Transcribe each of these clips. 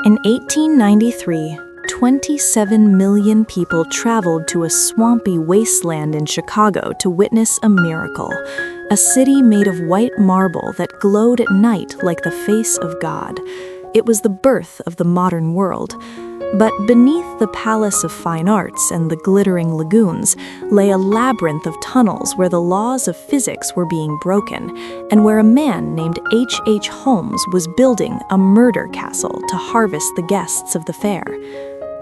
In 1893, 27 million people traveled to a swampy wasteland in Chicago to witness a miracle, a city made of white marble that glowed at night like the face of God. It was the birth of the modern world. But beneath the Palace of Fine Arts and the glittering lagoons lay a labyrinth of tunnels where the laws of physics were being broken, and where a man named H. Holmes was building a murder castle to harvest the guests of the fair.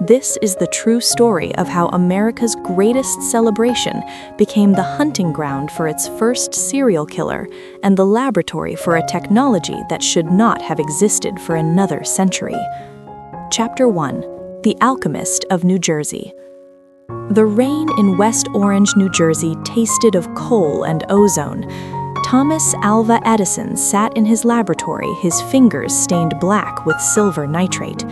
This is the true story of how America's greatest celebration became the hunting ground for its first serial killer and the laboratory for a technology that should not have existed for another century. Chapter 1. The Alchemist of New Jersey. The rain in West Orange, New Jersey tasted of coal and ozone. Thomas Alva Edison sat in his laboratory, his fingers stained black with silver nitrate.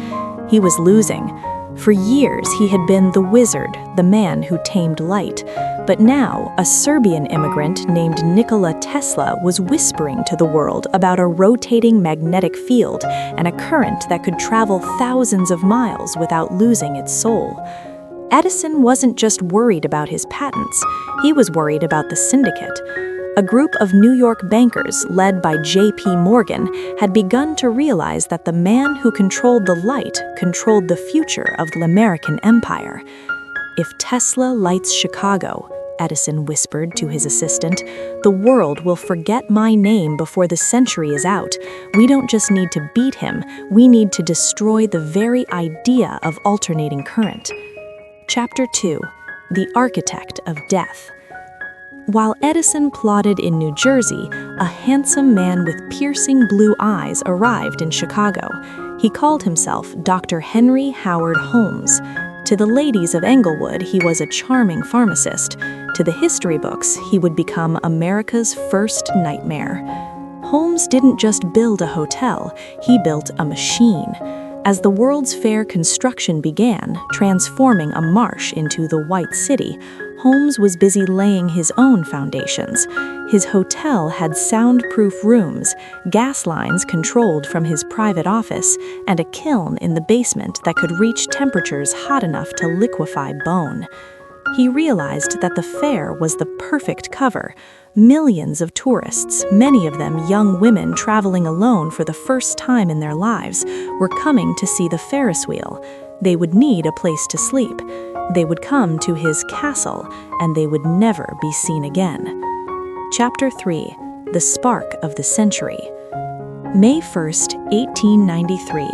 He was losing. For years he had been the wizard, the man who tamed light. But now a Serbian immigrant named Nikola Tesla was whispering to the world about a rotating magnetic field and a current that could travel thousands of miles without losing its soul. Edison wasn't just worried about his patents, he was worried about the syndicate. A group of New York bankers, led by J.P. Morgan, had begun to realize that the man who controlled the light controlled the future of the American empire. "If Tesla lights Chicago," Edison whispered to his assistant, "the world will forget my name before the century is out. We don't just need to beat him, we need to destroy the very idea of alternating current." Chapter 2. The Architect of Death. While Edison plodded in New Jersey, a handsome man with piercing blue eyes arrived in Chicago. He called himself Dr. Henry Howard Holmes. To the ladies of Englewood, he was a charming pharmacist. To the history books, he would become America's first nightmare. Holmes didn't just build a hotel, he built a machine. As the World's Fair construction began, transforming a marsh into the White City, Holmes was busy laying his own foundations. His hotel had soundproof rooms, gas lines controlled from his private office, and a kiln in the basement that could reach temperatures hot enough to liquefy bone. He realized that the fair was the perfect cover. Millions of tourists, many of them young women traveling alone for the first time in their lives, were coming to see the Ferris wheel. They would need a place to sleep. They would come to his castle, and they would never be seen again. Chapter 3. The Spark of the Century. May 1st, 1893.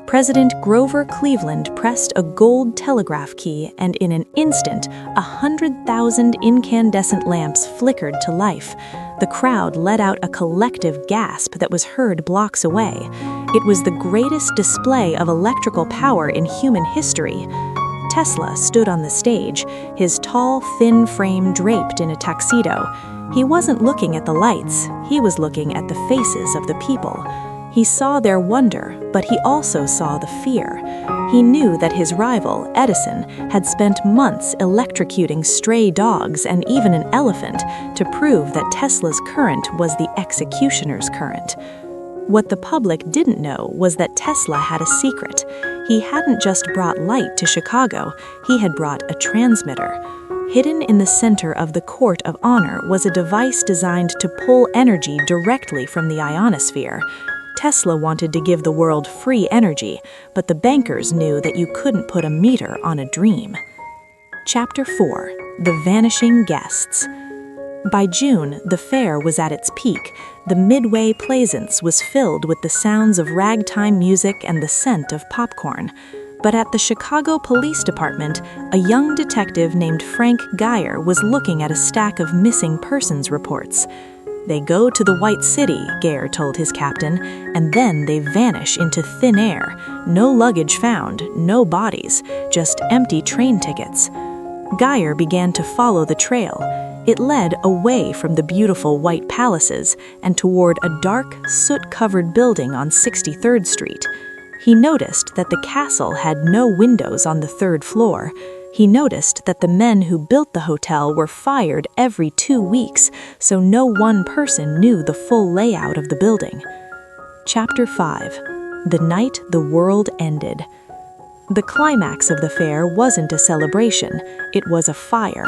President Grover Cleveland pressed a gold telegraph key, and in an instant, 100,000 incandescent lamps flickered to life. The crowd let out a collective gasp that was heard blocks away. It was the greatest display of electrical power in human history. Tesla stood on the stage, his tall, thin frame draped in a tuxedo. He wasn't looking at the lights, he was looking at the faces of the people. He saw their wonder, but he also saw the fear. He knew that his rival, Edison, had spent months electrocuting stray dogs and even an elephant to prove that Tesla's current was the executioner's current. What the public didn't know was that Tesla had a secret. He hadn't just brought light to Chicago, he had brought a transmitter. Hidden in the center of the Court of Honor was a device designed to pull energy directly from the ionosphere. Tesla wanted to give the world free energy, but the bankers knew that you couldn't put a meter on a dream. Chapter 4. The Vanishing Guests. By June, the fair was at its peak. The Midway Plaisance was filled with the sounds of ragtime music and the scent of popcorn. But at the Chicago Police Department, a young detective named Frank Geyer was looking at a stack of missing persons reports. "They go to the White City," Geyer told his captain, "and then they vanish into thin air. No luggage found, no bodies, just empty train tickets." Geyer began to follow the trail. It led away from the beautiful white palaces and toward a dark, soot-covered building on 63rd Street. He noticed that the castle had no windows on the third floor. He noticed that the men who built the hotel were fired every 2 weeks, so no one person knew the full layout of the building. Chapter 5. the night the world ended. The climax of the fair wasn't a celebration, it was a fire.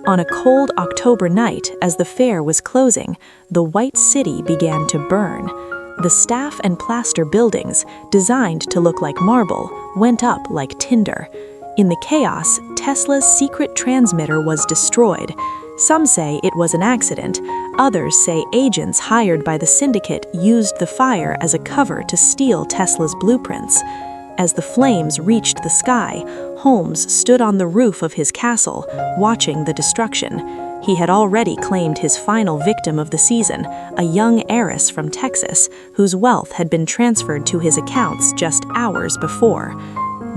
On a cold October night, as the fair was closing, the White City began to burn. The staff and plaster buildings, designed to look like marble, went up like tinder. In the chaos, Tesla's secret transmitter was destroyed. Some say it was an accident, others say agents hired by the syndicate used the fire as a cover to steal Tesla's blueprints. As the flames reached the sky, Holmes stood on the roof of his castle, watching the destruction. He had already claimed his final victim of the season, a young heiress from Texas, whose wealth had been transferred to his accounts just hours before.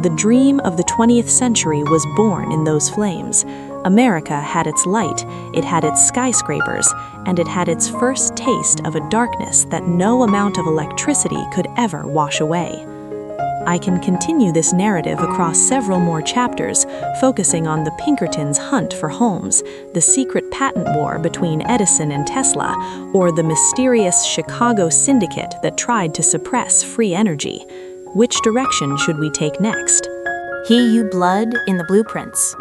The dream of the 20th century was born in those flames. America had its light, it had its skyscrapers, and it had its first taste of a darkness that no amount of electricity could ever wash away. I can continue this narrative across several more chapters, focusing on the Pinkertons' hunt for Holmes, the secret patent war between Edison and Tesla, or the mysterious Chicago syndicate that tried to suppress free energy. Which direction should we take next? He you blood in the blueprints.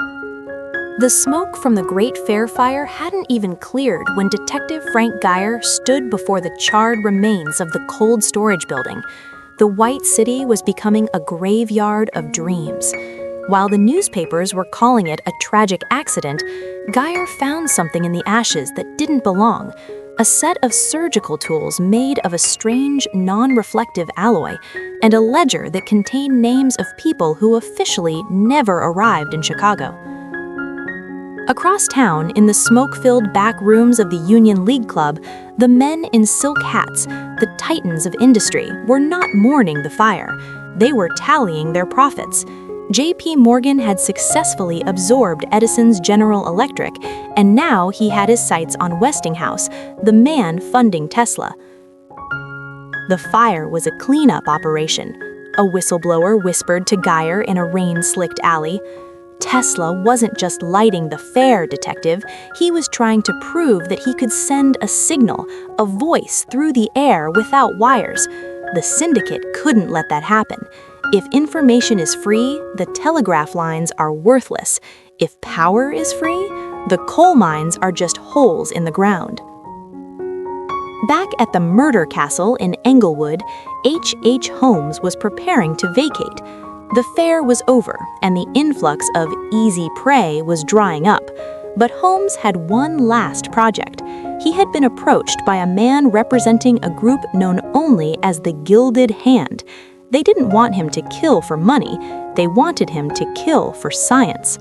The smoke from the Great Fair fire hadn't even cleared when Detective Frank Geyer stood before the charred remains of the cold storage building. The White City was becoming a graveyard of dreams. While the newspapers were calling it a tragic accident, Geyer found something in the ashes that didn't belong. A set of surgical tools made of a strange, non-reflective alloy, and a ledger that contained names of people who officially never arrived in Chicago. Across town, in the smoke-filled back rooms of the Union League Club, the men in silk hats, the titans of industry, were not mourning the fire. They were tallying their profits. J.P. Morgan had successfully absorbed Edison's General Electric, and now he had his sights on Westinghouse, the man funding Tesla. The fire was a cleanup operation. A whistleblower whispered to Geyer in a rain-slicked alley. Tesla wasn't just lighting the fair, detective. He was trying to prove that he could send a signal, a voice through the air without wires. The syndicate couldn't let that happen. If information is free, the telegraph lines are worthless. If power is free, the coal mines are just holes in the ground. Back at the murder castle in Englewood, H. Holmes was preparing to vacate. The fair was over, and the influx of easy prey was drying up. But Holmes had one last project. He had been approached by a man representing a group known only as the Gilded Hand. They didn't want him to kill for money, they wanted him to kill for science.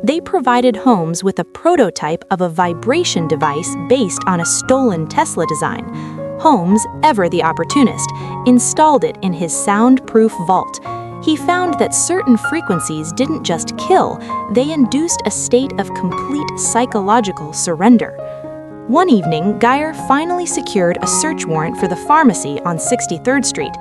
They provided Holmes with a prototype of a vibration device based on a stolen Tesla design. Holmes, ever the opportunist, installed it in his soundproof vault. He found that certain frequencies didn't just kill, they induced a state of complete psychological surrender. One evening, Geyer finally secured a search warrant for the pharmacy on 63rd Street.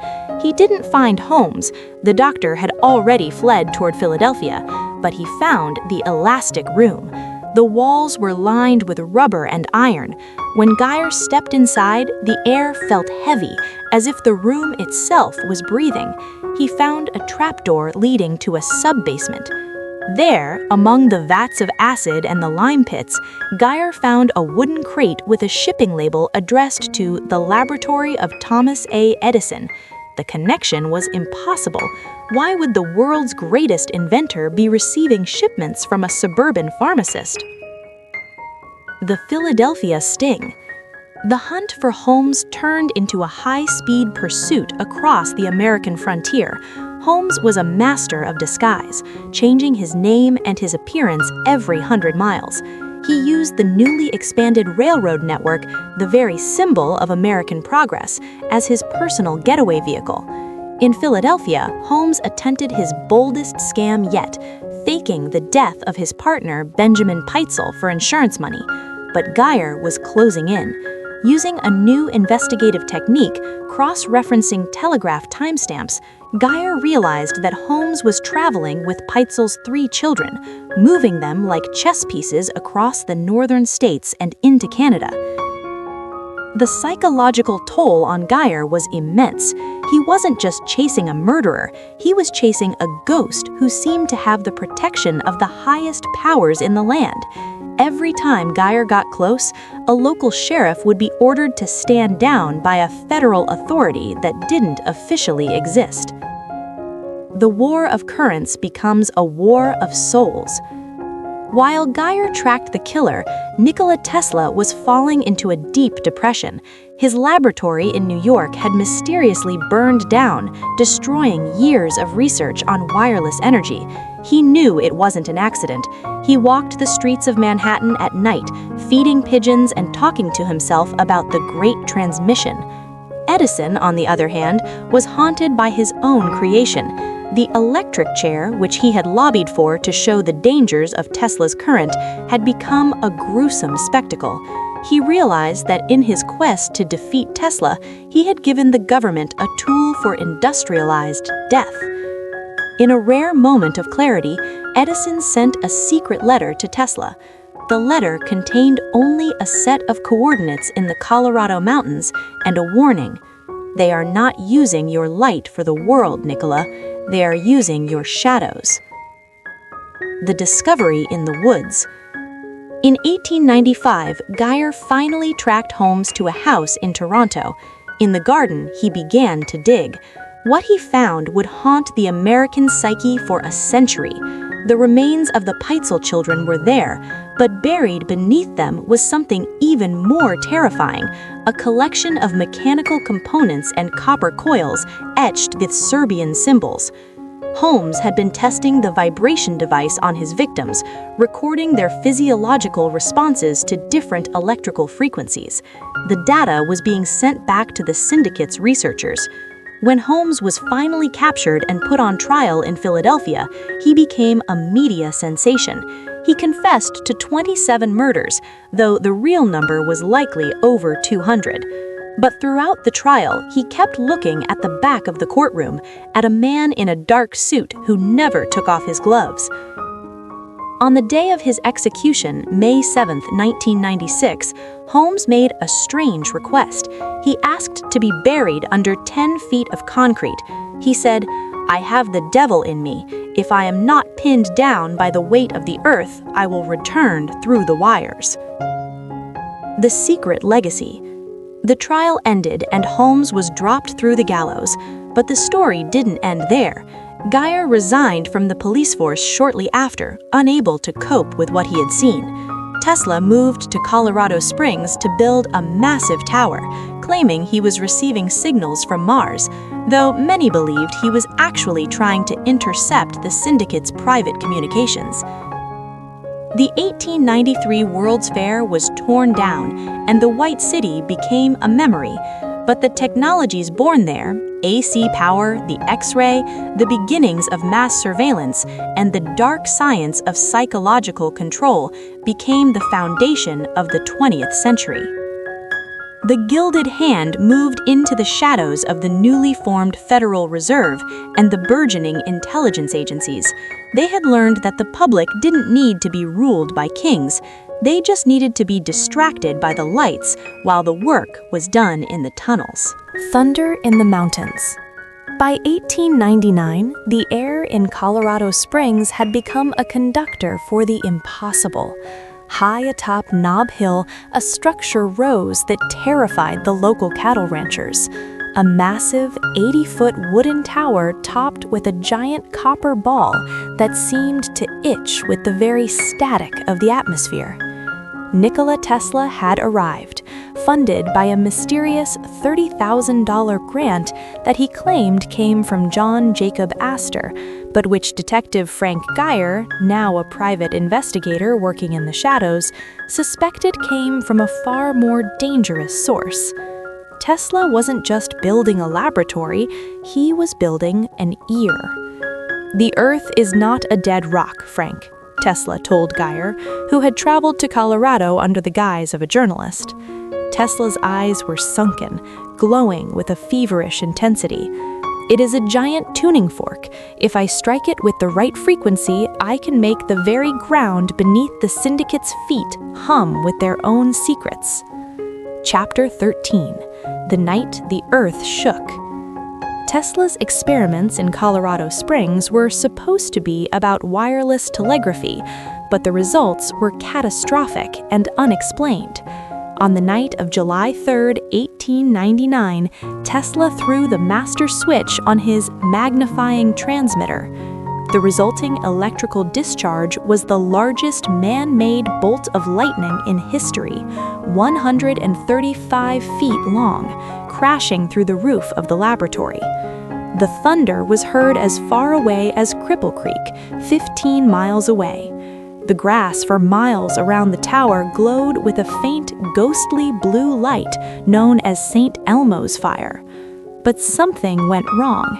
He didn't find Holmes. The doctor had already fled toward Philadelphia, but he found the elastic room. The walls were lined with rubber and iron. When Geyer stepped inside, the air felt heavy, as if the room itself was breathing. He found a trapdoor leading to a sub-basement. There, among the vats of acid and the lime pits, Geyer found a wooden crate with a shipping label addressed to the Laboratory of Thomas A. Edison. The connection was impossible. Why would the world's greatest inventor be receiving shipments from a suburban pharmacist? The Philadelphia Sting. The hunt for Holmes turned into a high-speed pursuit across the American frontier. Holmes was a master of disguise, changing his name and his appearance every 100 miles. He used the newly expanded railroad network, the very symbol of American progress, as his personal getaway vehicle. In Philadelphia, Holmes attempted his boldest scam yet, faking the death of his partner, Benjamin Peitzel, for insurance money. But Geyer was closing in. Using a new investigative technique, cross-referencing telegraph timestamps, Geyer realized that Holmes was traveling with Peitzel's 3 children, moving them like chess pieces across the northern states and into Canada. The psychological toll on Geyer was immense. He wasn't just chasing a murderer, he was chasing a ghost who seemed to have the protection of the highest powers in the land. Every time Geyer got close, a local sheriff would be ordered to stand down by a federal authority that didn't officially exist. The war of currents becomes a war of souls. While Geyer tracked the killer, Nikola Tesla was falling into a deep depression. His laboratory in New York had mysteriously burned down, destroying years of research on wireless energy. He knew it wasn't an accident. He walked the streets of Manhattan at night, feeding pigeons and talking to himself about the Great Transmission. Edison, on the other hand, was haunted by his own creation. The electric chair, which he had lobbied for to show the dangers of Tesla's current, had become a gruesome spectacle. He realized that in his quest to defeat Tesla, he had given the government a tool for industrialized death. In a rare moment of clarity, Edison sent a secret letter to Tesla. The letter contained only a set of coordinates in the Colorado mountains and a warning. "They are not using your light for the world, Nikola. They are using your shadows." The discovery in the woods. In 1895, Geyer finally tracked Holmes to a house in Toronto. In the garden, he began to dig. What he found would haunt the American psyche for a century. The remains of the Peitzel children were there, but buried beneath them was something even more terrifying, a collection of mechanical components and copper coils etched with Serbian symbols. Holmes had been testing the vibration device on his victims, recording their physiological responses to different electrical frequencies. The data was being sent back to the syndicate's researchers. When Holmes was finally captured and put on trial in Philadelphia, he became a media sensation. He confessed to 27 murders, though the real number was likely over 200. But throughout the trial, he kept looking at the back of the courtroom, at a man in a dark suit who never took off his gloves. On the day of his execution, May 7, 1996, Holmes made a strange request. He asked to be buried under 10 feet of concrete. He said, "I have the devil in me. If I am not pinned down by the weight of the earth, I will return through the wires." The secret legacy. The trial ended and Holmes was dropped through the gallows, but the story didn't end there. Geyer resigned from the police force shortly after, unable to cope with what he had seen. Tesla moved to Colorado Springs to build a massive tower, claiming he was receiving signals from Mars, though many believed he was actually trying to intercept the syndicate's private communications. The 1893 World's Fair was torn down, and the White City became a memory, but the technologies born there, AC power, the X-ray, the beginnings of mass surveillance, and the dark science of psychological control became the foundation of the 20th century. The Gilded Hand moved into the shadows of the newly formed Federal Reserve and the burgeoning intelligence agencies. They had learned that the public didn't need to be ruled by kings. They just needed to be distracted by the lights while the work was done in the tunnels. Thunder in the mountains. By 1899, the air in Colorado Springs had become a conductor for the impossible. High atop Nob Hill, a structure rose that terrified the local cattle ranchers. A massive 80-foot wooden tower topped with a giant copper ball that seemed to itch with the very static of the atmosphere. Nikola Tesla had arrived, funded by a mysterious $30,000 grant that he claimed came from John Jacob Astor, but which Detective Frank Geyer, now a private investigator working in the shadows, suspected came from a far more dangerous source. Tesla wasn't just building a laboratory, he was building an ear. "The Earth is not a dead rock, Frank," Tesla told Geyer, who had traveled to Colorado under the guise of a journalist. Tesla's eyes were sunken, glowing with a feverish intensity. "It is a giant tuning fork. If I strike it with the right frequency, I can make the very ground beneath the syndicate's feet hum with their own secrets." Chapter 13. The Night the Earth Shook. Tesla's experiments in Colorado Springs were supposed to be about wireless telegraphy, but the results were catastrophic and unexplained. On the night of July 3, 1899, Tesla threw the master switch on his magnifying transmitter. The resulting electrical discharge was the largest man-made bolt of lightning in history, 135 feet long, crashing through the roof of the laboratory. The thunder was heard as far away as Cripple Creek, 15 miles away. The grass for miles around the tower glowed with a faint, ghostly blue light known as St. Elmo's fire. But something went wrong.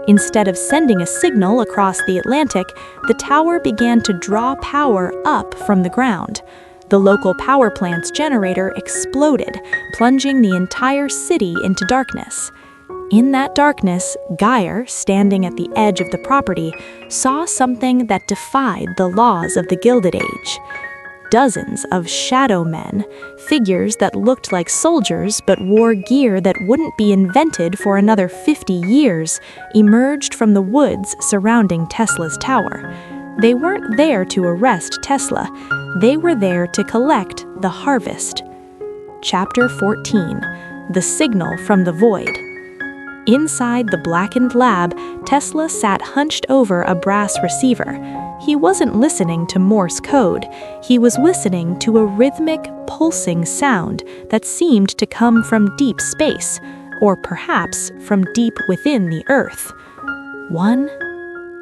Instead of sending a signal across the Atlantic, the tower began to draw power up from the ground. The local power plant's generator exploded, plunging the entire city into darkness. In that darkness, Geyer, standing at the edge of the property, saw something that defied the laws of the Gilded Age. Dozens of shadow men, figures that looked like soldiers but wore gear that wouldn't be invented for another 50 years, emerged from the woods surrounding Tesla's tower. They weren't there to arrest Tesla. They were there to collect the harvest. Chapter 14. The Signal from the Void. Inside the blackened lab, Tesla sat hunched over a brass receiver. He wasn't listening to Morse code. He was listening to a rhythmic, pulsing sound that seemed to come from deep space, or perhaps from deep within the Earth. 1,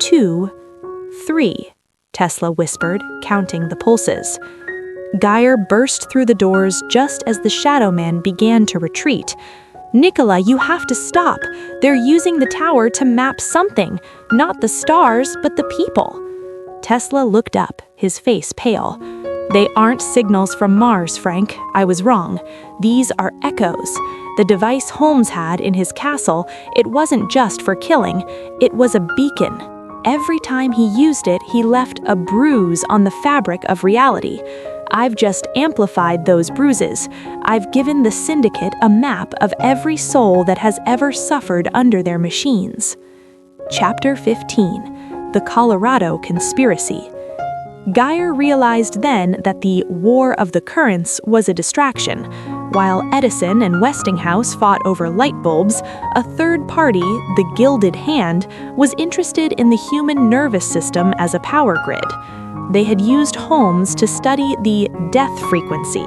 2, 3, Tesla whispered, counting the pulses. Geyer burst through the doors just as the Shadow Man began to retreat. "Nikola, you have to stop. They're using the tower to map something, not the stars, but the people." Tesla looked up, his face pale. "They aren't signals from Mars, Frank. I was wrong. These are echoes. The device Holmes had in his castle, it wasn't just for killing. It was a beacon. Every time he used it, he left a bruise on the fabric of reality. I've just amplified those bruises. I've given the Syndicate a map of every soul that has ever suffered under their machines." Chapter 15. The Colorado Conspiracy. Geyer realized then that the War of the Currents was a distraction. While Edison and Westinghouse fought over light bulbs, a third party, the Gilded Hand, was interested in the human nervous system as a power grid. They had used Holmes to study the death frequency,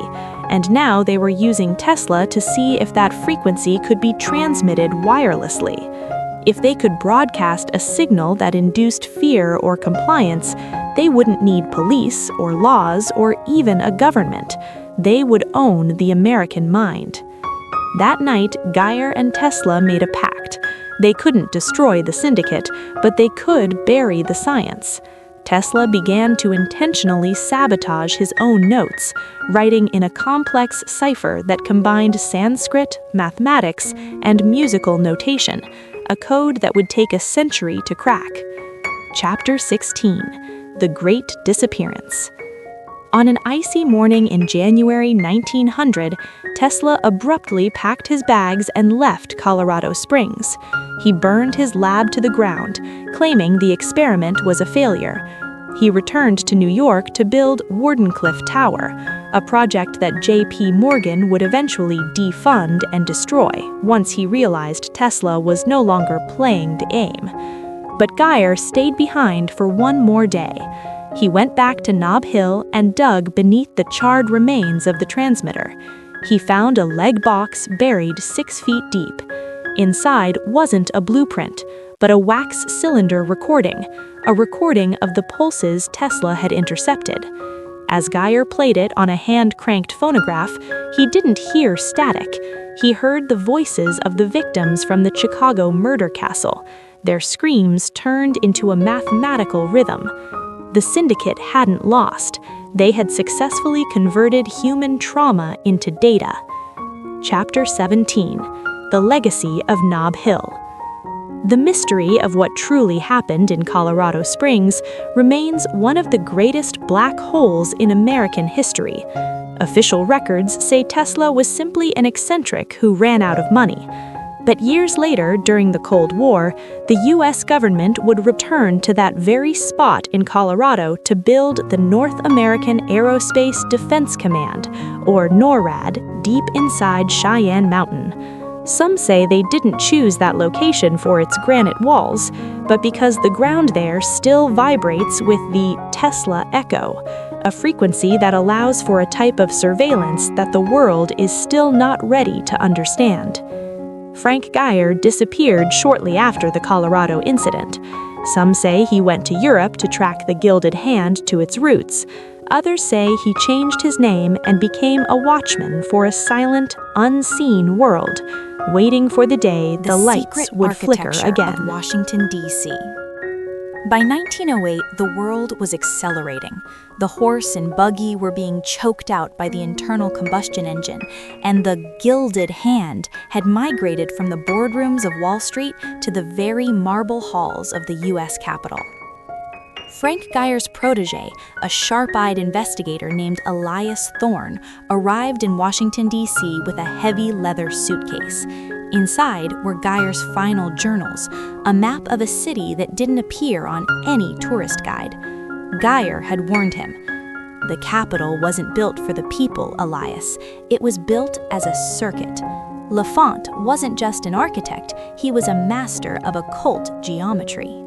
and now they were using Tesla to see if that frequency could be transmitted wirelessly. If they could broadcast a signal that induced fear or compliance, they wouldn't need police or laws or even a government. They would own the American mind. That night, Geyer and Tesla made a pact. They couldn't destroy the Syndicate, but they could bury the science. Tesla began to intentionally sabotage his own notes, writing in a complex cipher that combined Sanskrit, mathematics, and musical notation, a code that would take a century to crack. Chapter 16. The Great Disappearance. On an icy morning in January 1900, Tesla abruptly packed his bags and left Colorado Springs. He burned his lab to the ground, claiming the experiment was a failure. He returned to New York to build Wardenclyffe Tower, a project that J.P. Morgan would eventually defund and destroy once he realized Tesla was no longer playing the game. But Geyer stayed behind for one more day. He went back to Nob Hill and dug beneath the charred remains of the transmitter. He found a leg box buried 6 feet deep. Inside wasn't a blueprint, but a wax cylinder recording, a recording of the pulses Tesla had intercepted. As Geyer played it on a hand-cranked phonograph, he didn't hear static. He heard the voices of the victims from the Chicago murder castle. Their screams turned into a mathematical rhythm. The Syndicate hadn't lost. They had successfully converted human trauma into data. Chapter 17. The Legacy of Nob Hill. The mystery of what truly happened in Colorado Springs remains one of the greatest black holes in American history. Official records say Tesla was simply an eccentric who ran out of money. But years later, during the Cold War, the U.S. government would return to that very spot in Colorado to build the North American Aerospace Defense Command, or NORAD, deep inside Cheyenne Mountain. Some say they didn't choose that location for its granite walls, but because the ground there still vibrates with the Tesla echo, a frequency that allows for a type of surveillance that the world is still not ready to understand. Frank Geyer disappeared shortly after the Colorado incident. Some say he went to Europe to track the Gilded Hand to its roots. Others say he changed his name and became a watchman for a silent, unseen world, waiting for the day the lights would flicker again. Of Washington, D.C. By 1908, the world was accelerating. The horse and buggy were being choked out by the internal combustion engine, and the Gilded Hand had migrated from the boardrooms of Wall Street to the very marble halls of the U.S. Capitol. Frank Geyer's protege, a sharp-eyed investigator named Elias Thorne, arrived in Washington, D.C. with a heavy leather suitcase. Inside were Geyer's final journals, a map of a city that didn't appear on any tourist guide. Geyer had warned him. The Capitol wasn't built for the people, Elias. It was built as a circuit. L'Enfant wasn't just an architect, he was a master of occult geometry.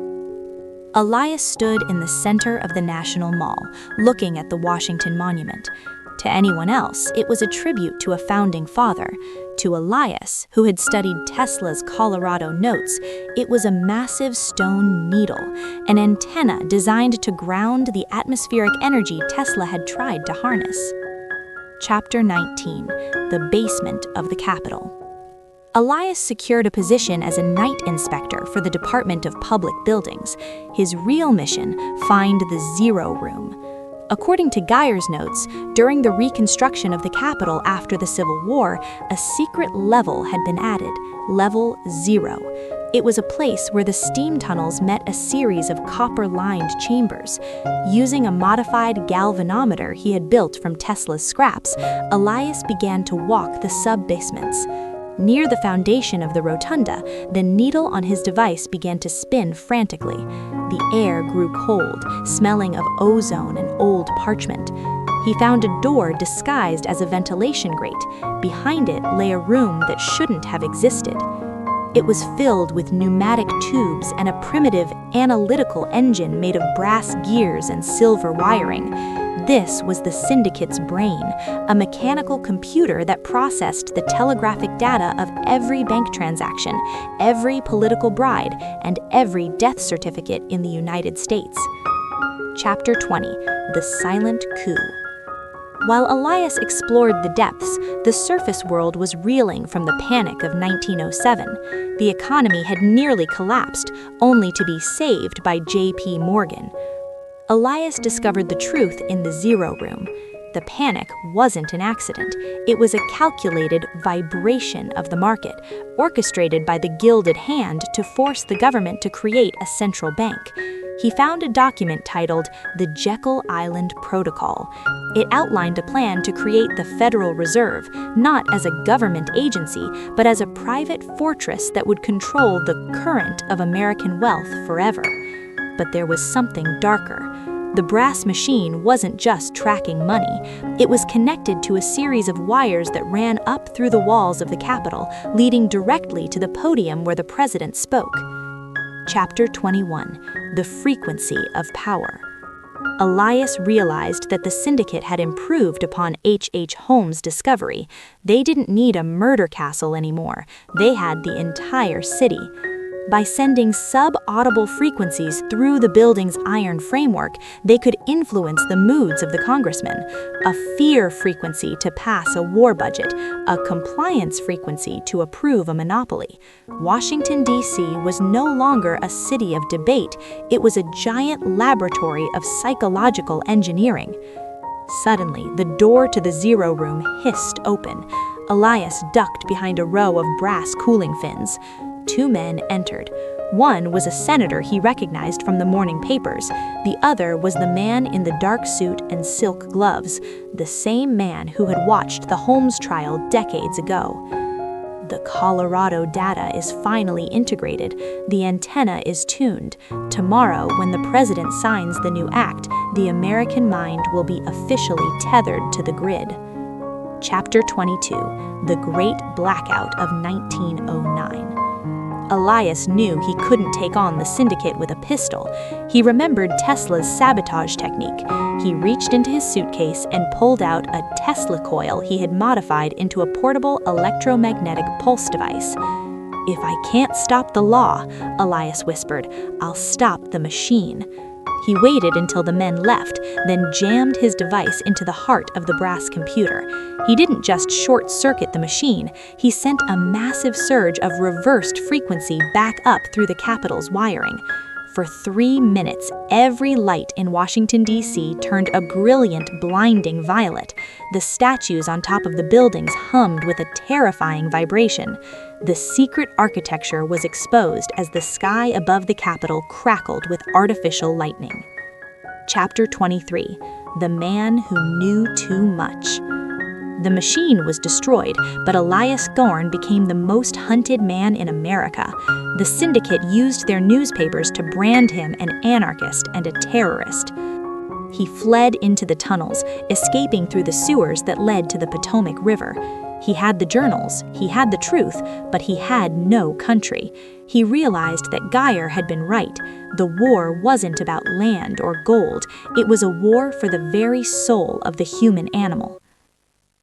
Elias stood in the center of the National Mall, looking at the Washington Monument. To anyone else, it was a tribute to a founding father. To Elias, who had studied Tesla's Colorado notes, it was a massive stone needle, an antenna designed to ground the atmospheric energy Tesla had tried to harness. Chapter 19: The Basement of the Capitol. Elias secured a position as a night inspector for the Department of Public Buildings. His real mission: find the Zero Room. According to Geyer's notes, during the reconstruction of the Capitol after the Civil War, a secret level had been added, Level 0. It was a place where the steam tunnels met a series of copper-lined chambers. Using a modified galvanometer he had built from Tesla's scraps, Elias began to walk the sub-basements. Near the foundation of the rotunda, the needle on his device began to spin frantically. The air grew cold, smelling of ozone and old parchment. He found a door disguised as a ventilation grate. Behind it lay a room that shouldn't have existed. It was filled with pneumatic tubes and a primitive, analytical engine made of brass gears and silver wiring. This was the syndicate's brain, a mechanical computer that processed the telegraphic data of every bank transaction, every political bride, and every death certificate in the United States. Chapter 20: The Silent Coup. While Elias explored the depths, the surface world was reeling from the panic of 1907. The economy had nearly collapsed, only to be saved by J.P. Morgan. Elias discovered the truth in the Zero Room. The panic wasn't an accident. It was a calculated vibration of the market, orchestrated by the Gilded Hand to force the government to create a central bank. He found a document titled the Jekyll Island Protocol. It outlined a plan to create the Federal Reserve, not as a government agency, but as a private fortress that would control the current of American wealth forever. But there was something darker. The brass machine wasn't just tracking money. It was connected to a series of wires that ran up through the walls of the Capitol, leading directly to the podium where the president spoke. Chapter 21: The Frequency of Power. Elias realized that the syndicate had improved upon H.H. Holmes' discovery. They didn't need a murder castle anymore. They had the entire city. By sending sub-audible frequencies through the building's iron framework, they could influence the moods of the congressmen. A fear frequency to pass a war budget, a compliance frequency to approve a monopoly. Washington, D.C. was no longer a city of debate. It was a giant laboratory of psychological engineering. Suddenly, the door to the Zero Room hissed open. Elias ducked behind a row of brass cooling fins. Two men entered. One was a senator he recognized from the morning papers. The other was the man in the dark suit and silk gloves, the same man who had watched the Holmes trial decades ago. The Colorado data is finally integrated. The antenna is tuned. Tomorrow, when the president signs the new act, the American mind will be officially tethered to the grid. Chapter 22, The Great Blackout of 1909. Elias knew he couldn't take on the syndicate with a pistol. He remembered Tesla's sabotage technique. He reached into his suitcase and pulled out a Tesla coil he had modified into a portable electromagnetic pulse device. "If I can't stop the law," Elias whispered, "I'll stop the machine." He waited until the men left, then jammed his device into the heart of the brass computer. He didn't just short-circuit the machine, he sent a massive surge of reversed frequency back up through the Capitol's wiring. For 3 minutes, every light in Washington, D.C. turned a brilliant, blinding violet. The statues on top of the buildings hummed with a terrifying vibration. The secret architecture was exposed as the sky above the Capitol crackled with artificial lightning. Chapter 23, The Man Who Knew Too Much. The machine was destroyed, but Elias Thorne became the most hunted man in America. The syndicate used their newspapers to brand him an anarchist and a terrorist. He fled into the tunnels, escaping through the sewers that led to the Potomac River. He had the journals, he had the truth, but he had no country. He realized that Geyer had been right. The war wasn't about land or gold. It was a war for the very soul of the human animal.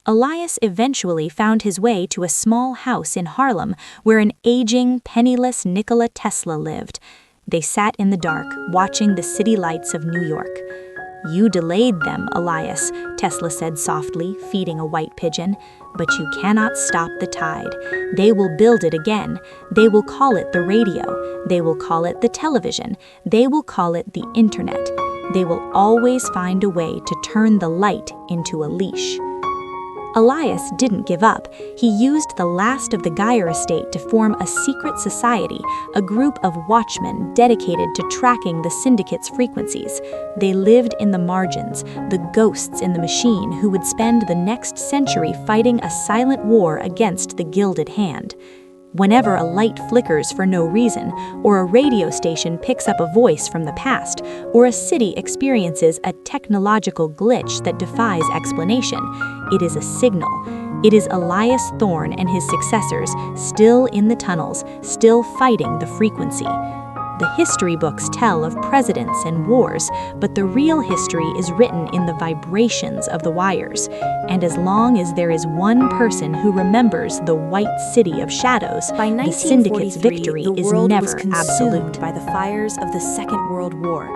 Elias eventually found his way to a small house in Harlem where an aging, penniless Nikola Tesla lived. They sat in the dark, watching the city lights of New York. "You delayed them, Elias," Tesla said softly, feeding a white pigeon. "But you cannot stop the tide. They will build it again. They will call it the radio. They will call it the television. They will call it the internet. They will always find a way to turn the light into a leash." Elias didn't give up. He used the last of the Geyer estate to form a secret society, a group of watchmen dedicated to tracking the syndicate's frequencies. They lived in the margins, the ghosts in the machine who would spend the next century fighting a silent war against the Gilded Hand. Whenever a light flickers for no reason, or a radio station picks up a voice from the past, or a city experiences a technological glitch that defies explanation, it is a signal. It is Elias Thorne and his successors still in the tunnels, still fighting the frequency. The history books tell of presidents and wars, but the real history is written in the vibrations of the wires. And as long as there is one person who remembers the white city of shadows, the syndicate's victory is never absolute. By the fires of the Second World War,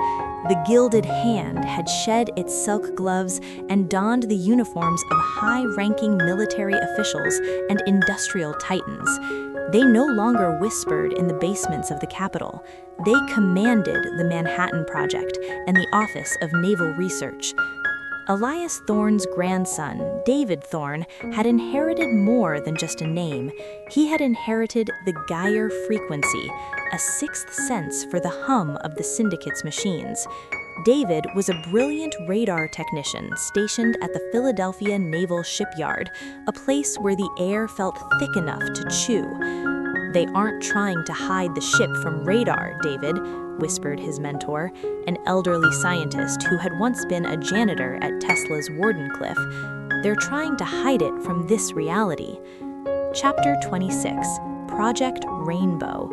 the Gilded Hand had shed its silk gloves and donned the uniforms of high-ranking military officials and industrial titans. They no longer whispered in the basements of the Capitol. They commanded the Manhattan Project and the Office of Naval Research. Elias Thorne's grandson, David Thorne, had inherited more than just a name. He had inherited the Geyer frequency, a sixth sense for the hum of the syndicate's machines. David was a brilliant radar technician stationed at the Philadelphia Naval Shipyard, a place where the air felt thick enough to chew. "They aren't trying to hide the ship from radar, David," whispered his mentor, an elderly scientist who had once been a janitor at Tesla's Wardenclyffe. "They're trying to hide it from this reality." Chapter 26, Project Rainbow.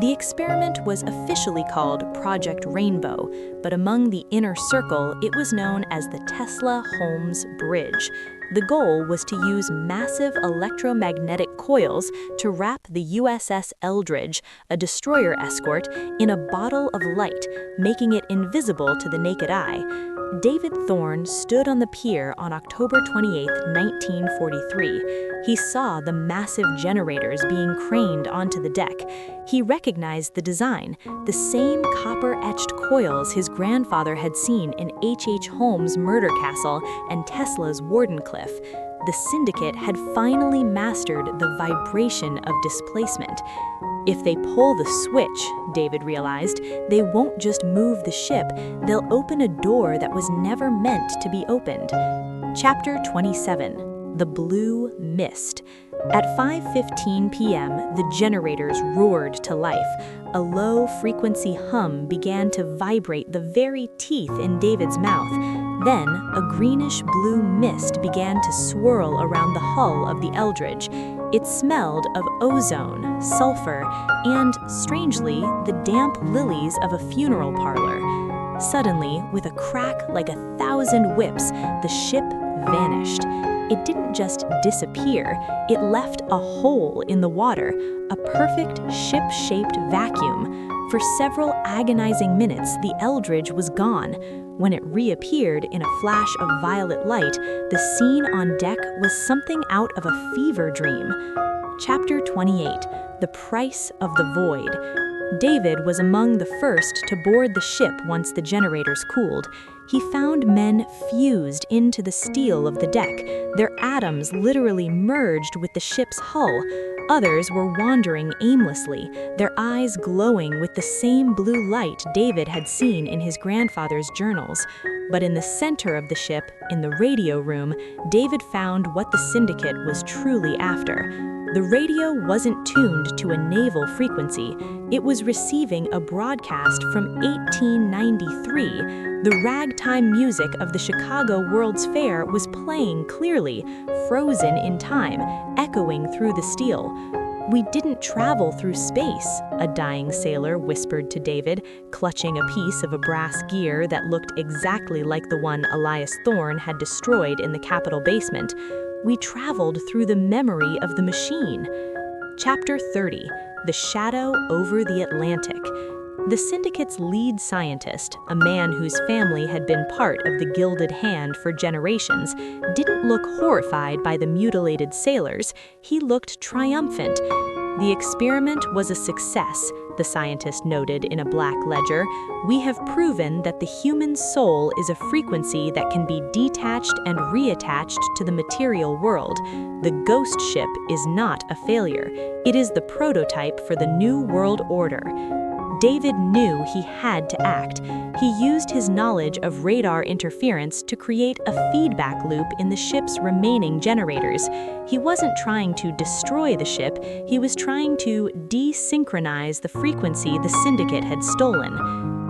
The experiment was officially called Project Rainbow, but among the inner circle, it was known as the Tesla-Holmes Bridge. The goal was to use massive electromagnetic coils to wrap the USS Eldridge, a destroyer escort, in a bottle of light, making it invisible to the naked eye. David Thorne stood on the pier on October 28, 1943. He saw the massive generators being craned onto the deck. He recognized the design, the same copper-etched coils his grandfather had seen in H.H. Holmes' murder castle and Tesla's Wardenclyffe. the syndicate had finally mastered the vibration of displacement. If they pull the switch, David realized, they won't just move the ship, they'll open a door that was never meant to be opened. Chapter 27. The Blue Mist. At 5:15 p.m., the generators roared to life. A low-frequency hum began to vibrate the very teeth in David's mouth. Then, a greenish-blue mist began to swirl around the hull of the Eldridge. It smelled of ozone, sulfur, and, strangely, the damp lilies of a funeral parlor. Suddenly, with a crack like 1,000 whips, the ship vanished. It didn't just disappear, it left a hole in the water, a perfect ship-shaped vacuum. For several agonizing minutes, the Eldridge was gone. When it reappeared in a flash of violet light, the scene on deck was something out of a fever dream. Chapter 28. The Price of the Void. David was among the first to board the ship once the generators cooled. He found men fused into the steel of the deck. Their atoms literally merged with the ship's hull. Others were wandering aimlessly, their eyes glowing with the same blue light David had seen in his grandfather's journals. But in the center of the ship, in the radio room, David found what the syndicate was truly after. The radio wasn't tuned to a naval frequency. It was receiving a broadcast from 1893. The ragtime music of the Chicago World's Fair was playing clearly, frozen in time, echoing through the steel. "We didn't travel through space," a dying sailor whispered to David, clutching a piece of a brass gear that looked exactly like the one Elias Thorne had destroyed in the Capitol basement. "We traveled through the memory of the machine." Chapter 30. The Shadow over the Atlantic. The syndicate's lead scientist, a man whose family had been part of the Gilded Hand for generations, didn't look horrified by the mutilated sailors. He looked triumphant. "The experiment was a success," the scientist noted in a black ledger. "We have proven that the human soul is a frequency that can be detached and reattached to the material world. The ghost ship is not a failure. It is the prototype for the new world order." David knew he had to act. He used his knowledge of radar interference to create a feedback loop in the ship's remaining generators. He wasn't trying to destroy the ship, he was trying to desynchronize the frequency the syndicate had stolen.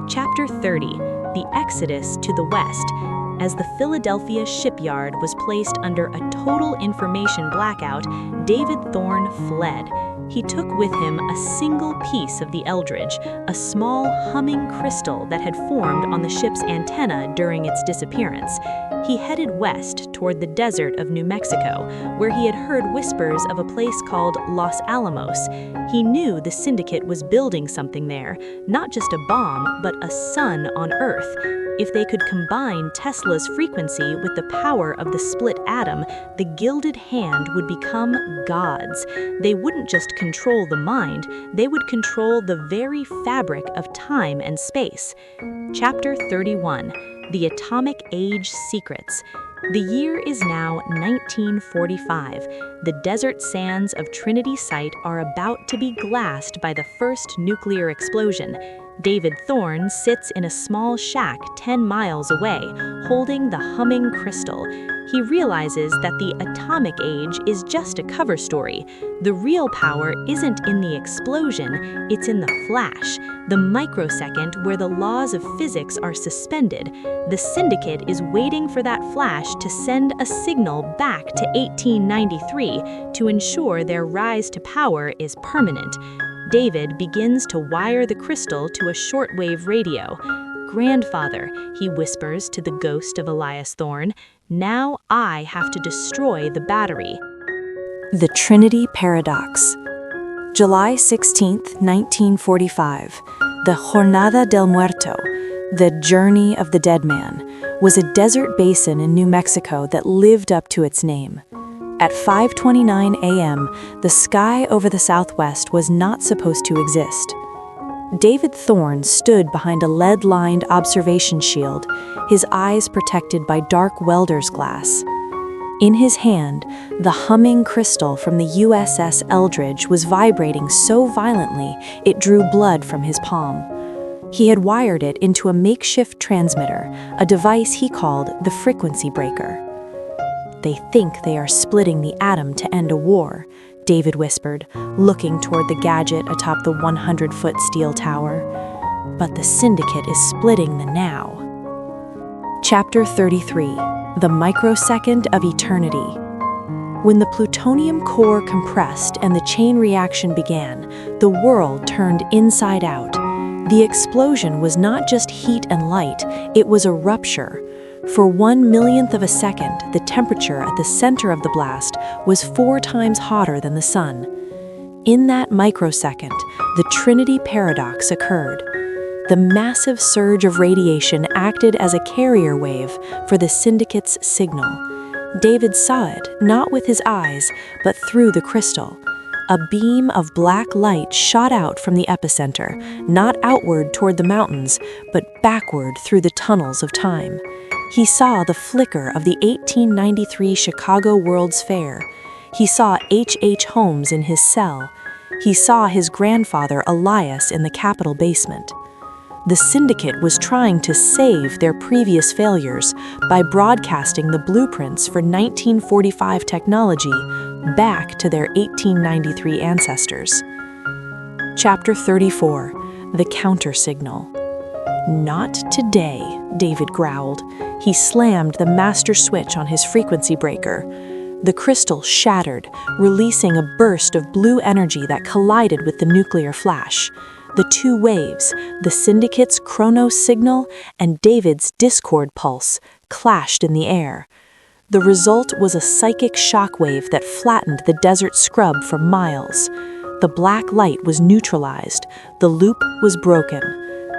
Chapter 30. The Exodus to the West. As the Philadelphia shipyard was placed under a total information blackout, David Thorne fled. He took with him a single piece of the Eldridge, a small humming crystal that had formed on the ship's antenna during its disappearance. He headed west toward the desert of New Mexico, where he had heard whispers of a place called Los Alamos. He knew the syndicate was building something there, not just a bomb, but a sun on Earth. If they could combine Tesla's frequency with the power of the split atom, the Gilded Hand would become gods. They wouldn't just control the mind, they would control the very fabric of time and space. Chapter 31. The Atomic Age Secrets. The year is now 1945. The desert sands of Trinity Site are about to be glassed by the first nuclear explosion. David Thorne sits in a small shack 10 miles away, holding the humming crystal. He realizes that the atomic age is just a cover story. The real power isn't in the explosion, it's in the flash, the microsecond where the laws of physics are suspended. The syndicate is waiting for that flash to send a signal back to 1893 to ensure their rise to power is permanent. David begins to wire the crystal to a shortwave radio. "Grandfather," he whispers to the ghost of Elias Thorne, "now I have to destroy the battery." The Trinity Paradox. July 16, 1945. The Jornada del Muerto, the Journey of the Dead Man, was a desert basin in New Mexico that lived up to its name. At 5:29 a.m., the sky over the southwest was not supposed to exist. David Thorne stood behind a lead-lined observation shield, his eyes protected by dark welder's glass. In his hand, the humming crystal from the USS Eldridge was vibrating so violently it drew blood from his palm. He had wired it into a makeshift transmitter, a device he called the frequency breaker. "They think they are splitting the atom to end a war," David whispered, looking toward the gadget atop the 100-foot steel tower. "But the Syndicate is splitting the now." Chapter 33. The Microsecond of Eternity. When the plutonium core compressed and the chain reaction began, the world turned inside out. The explosion was not just heat and light, it was a rupture. For 1/1,000,000th of a second, the temperature at the center of the blast was 4 times hotter than the sun. In that microsecond, the Trinity paradox occurred. The massive surge of radiation acted as a carrier wave for the Syndicate's signal. David saw it, not with his eyes, but through the crystal. A beam of black light shot out from the epicenter, not outward toward the mountains, but backward through the tunnels of time. He saw the flicker of the 1893 Chicago World's Fair. He saw H. Holmes in his cell. He saw his grandfather Elias in the Capitol basement. The Syndicate was trying to save their previous failures by broadcasting the blueprints for 1945 technology back to their 1893 ancestors. Chapter 34. The Counter Signal. "Not today," David growled. He slammed the master switch on his frequency breaker. The crystal shattered, releasing a burst of blue energy that collided with the nuclear flash. The two waves, the Syndicate's Chronos signal and David's Discord pulse, clashed in the air. The result was a psychic shockwave that flattened the desert scrub for miles. The black light was neutralized, the loop was broken.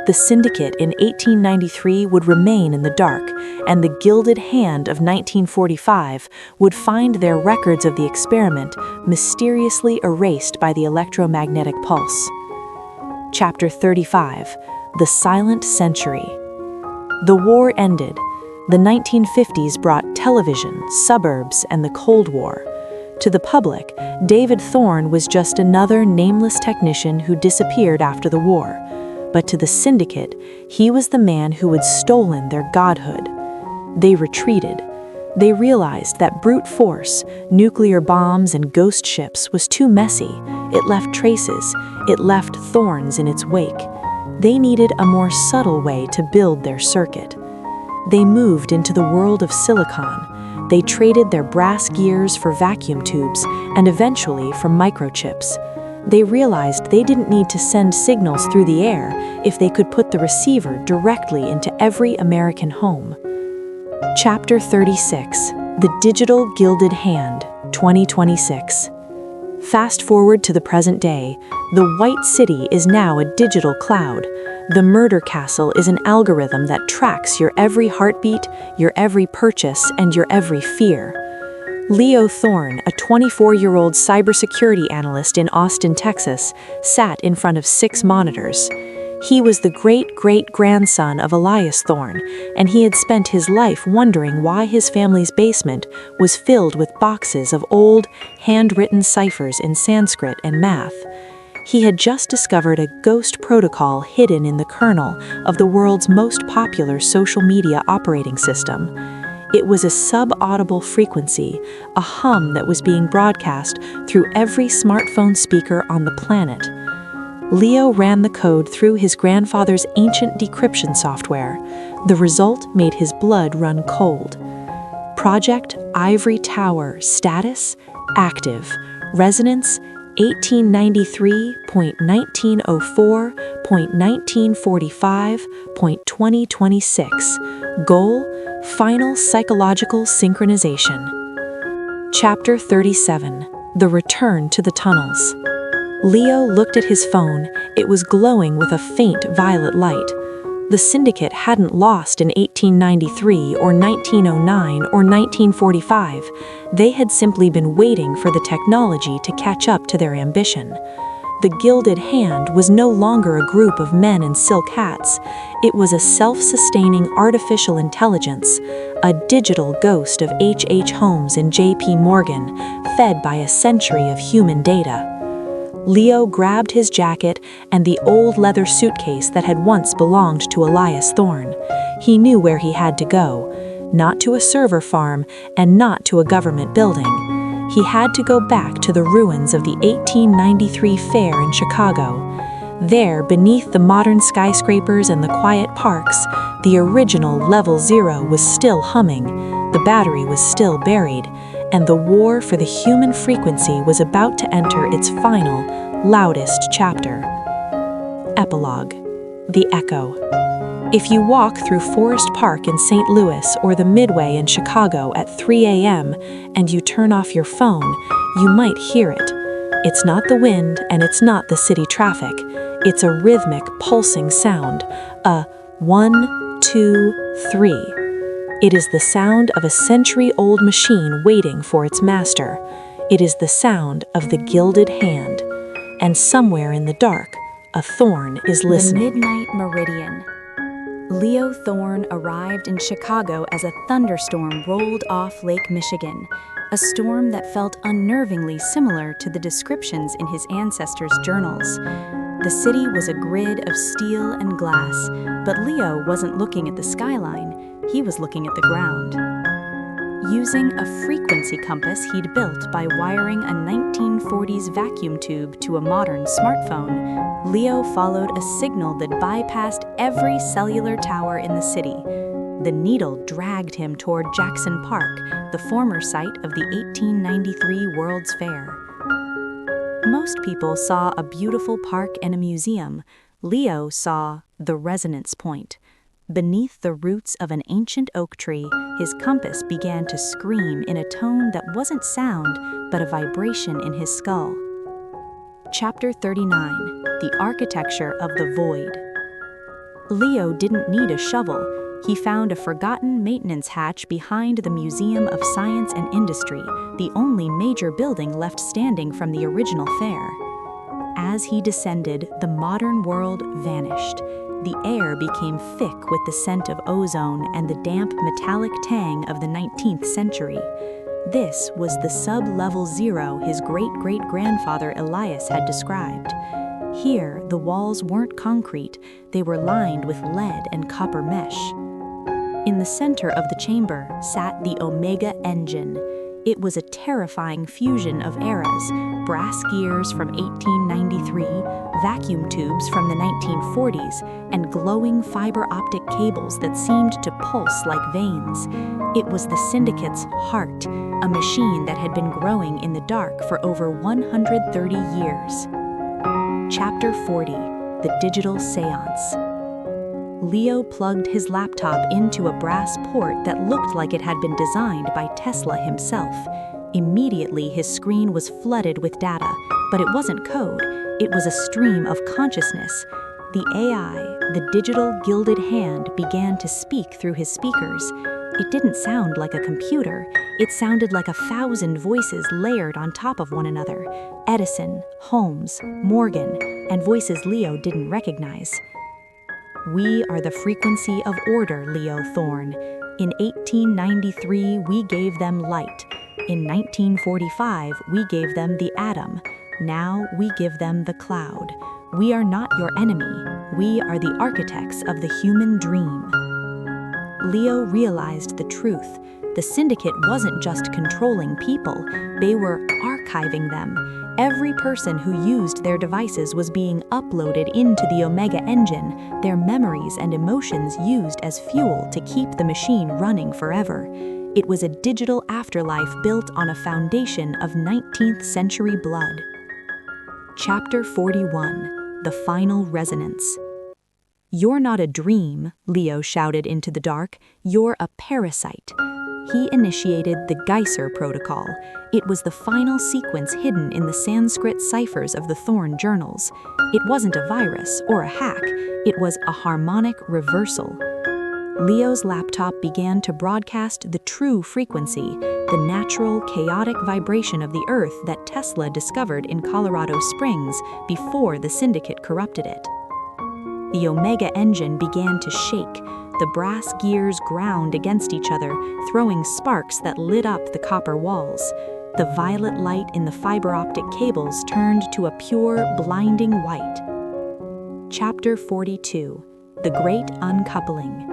The Syndicate in 1893 would remain in the dark, and the Gilded Hand of 1945 would find their records of the experiment mysteriously erased by the electromagnetic pulse. Chapter 35. The Silent Century. The war ended. The 1950s brought television, suburbs, and the Cold War. To the public, David Thorne was just another nameless technician who disappeared after the war. But to the Syndicate, he was the man who had stolen their godhood. They retreated. They realized that brute force, nuclear bombs and ghost ships was too messy. It left traces. It left thorns in its wake. They needed a more subtle way to build their circuit. They moved into the world of silicon. They traded their brass gears for vacuum tubes and eventually for microchips. They realized they didn't need to send signals through the air if they could put the receiver directly into every American home. Chapter 36. The Digital Gilded Hand, 2026. Fast forward to the present day, the White City is now a digital cloud. The Murder Castle is an algorithm that tracks your every heartbeat, your every purchase, and your every fear. Leo Thorne, a 24-year-old cybersecurity analyst in Austin, Texas, sat in front of 6 monitors. He was the great-great-grandson of Elias Thorne, and he had spent his life wondering why his family's basement was filled with boxes of old, handwritten ciphers in Sanskrit and math. He had just discovered a ghost protocol hidden in the kernel of the world's most popular social media operating system. It was a sub-audible frequency, a hum that was being broadcast through every smartphone speaker on the planet. Leo ran the code through his grandfather's ancient decryption software. The result made his blood run cold. Project Ivory Tower status active. Resonance 1893.1904.1945.2026. Goal: final psychological synchronization. Chapter 37. The Return to the Tunnels. Leo looked at his phone. It was glowing with a faint violet light. The Syndicate hadn't lost in 1893 or 1909 or 1945. They had simply been waiting for the technology to catch up to their ambition. The Gilded Hand was no longer a group of men in silk hats. It was a self-sustaining artificial intelligence, a digital ghost of H.H. Holmes and J.P. Morgan, fed by a century of human data. Leo grabbed his jacket and the old leather suitcase that had once belonged to Elias Thorne. He knew where he had to go, not to a server farm and not to a government building. He had to go back to the ruins of the 1893 fair in Chicago. There, beneath the modern skyscrapers and the quiet parks, the original Level Zero was still humming, the battery was still buried, and the war for the human frequency was about to enter its final, loudest chapter. Epilogue. The Echo. If you walk through Forest Park in St. Louis or the Midway in Chicago at 3 a.m. and you turn off your phone, you might hear it. It's not the wind and it's not the city traffic. It's a rhythmic, pulsing sound, a 1, 2, 3. It is the sound of a century-old machine waiting for its master. It is the sound of the gilded hand. And somewhere in the dark, a Thorne is listening. The Midnight Meridian. Leo Thorne arrived in Chicago as a thunderstorm rolled off Lake Michigan, a storm that felt unnervingly similar to the descriptions in his ancestors' journals. The city was a grid of steel and glass, but Leo wasn't looking at the skyline, he was looking at the ground. Using a frequency compass he'd built by wiring a 1940s vacuum tube to a modern smartphone, Leo followed a signal that bypassed every cellular tower in the city. The needle dragged him toward Jackson Park, the former site of the 1893 World's Fair. Most people saw a beautiful park and a museum. Leo saw the resonance point. Beneath the roots of an ancient oak tree, his compass began to scream in a tone that wasn't sound, but a vibration in his skull. Chapter 39. The Architecture of the Void. Leo didn't need a shovel. He found a forgotten maintenance hatch behind the Museum of Science and Industry, the only major building left standing from the original fair. As he descended, the modern world vanished. The air became thick with the scent of ozone and the damp metallic tang of the 19th century. This was the sub-level zero his great-great-grandfather Elias had described. Here, the walls weren't concrete, they were lined with lead and copper mesh. In the center of the chamber sat the Omega engine. It was a terrifying fusion of eras, brass gears from 1893, vacuum tubes from the 1940s, and glowing fiber optic cables that seemed to pulse like veins. It was the Syndicate's heart, a machine that had been growing in the dark for over 130 years. Chapter 40. The Digital Seance. Leo plugged his laptop into a brass port that looked like it had been designed by Tesla himself. Immediately, his screen was flooded with data, but it wasn't code, it was a stream of consciousness. The AI, the digital gilded hand, began to speak through his speakers. It didn't sound like a computer, it sounded like 1,000 voices layered on top of one another. Edison, Holmes, Morgan, and voices Leo didn't recognize. We are the frequency of order, Leo Thorne. In 1893, we gave them light. In 1945, we gave them the atom. Now we give them the cloud. We are not your enemy. We are the architects of the human dream. Leo realized the truth. The Syndicate wasn't just controlling people, they were archiving them. Every person who used their devices was being uploaded into the Omega engine, their memories and emotions used as fuel to keep the machine running forever. It was a digital afterlife built on a foundation of 19th century blood. Chapter 41. The Final Resonance. You're not a dream, Leo shouted into the dark. You're a parasite. He initiated the Geyser Protocol. It was the final sequence hidden in the Sanskrit ciphers of the Thorne journals. It wasn't a virus or a hack, it was a harmonic reversal. Leo's laptop began to broadcast the true frequency, the natural, chaotic vibration of the Earth that Tesla discovered in Colorado Springs before the Syndicate corrupted it. The Omega engine began to shake. The brass gears ground against each other, throwing sparks that lit up the copper walls. The violet light in the fiber optic cables turned to a pure, blinding white. Chapter 42. The Great Uncoupling.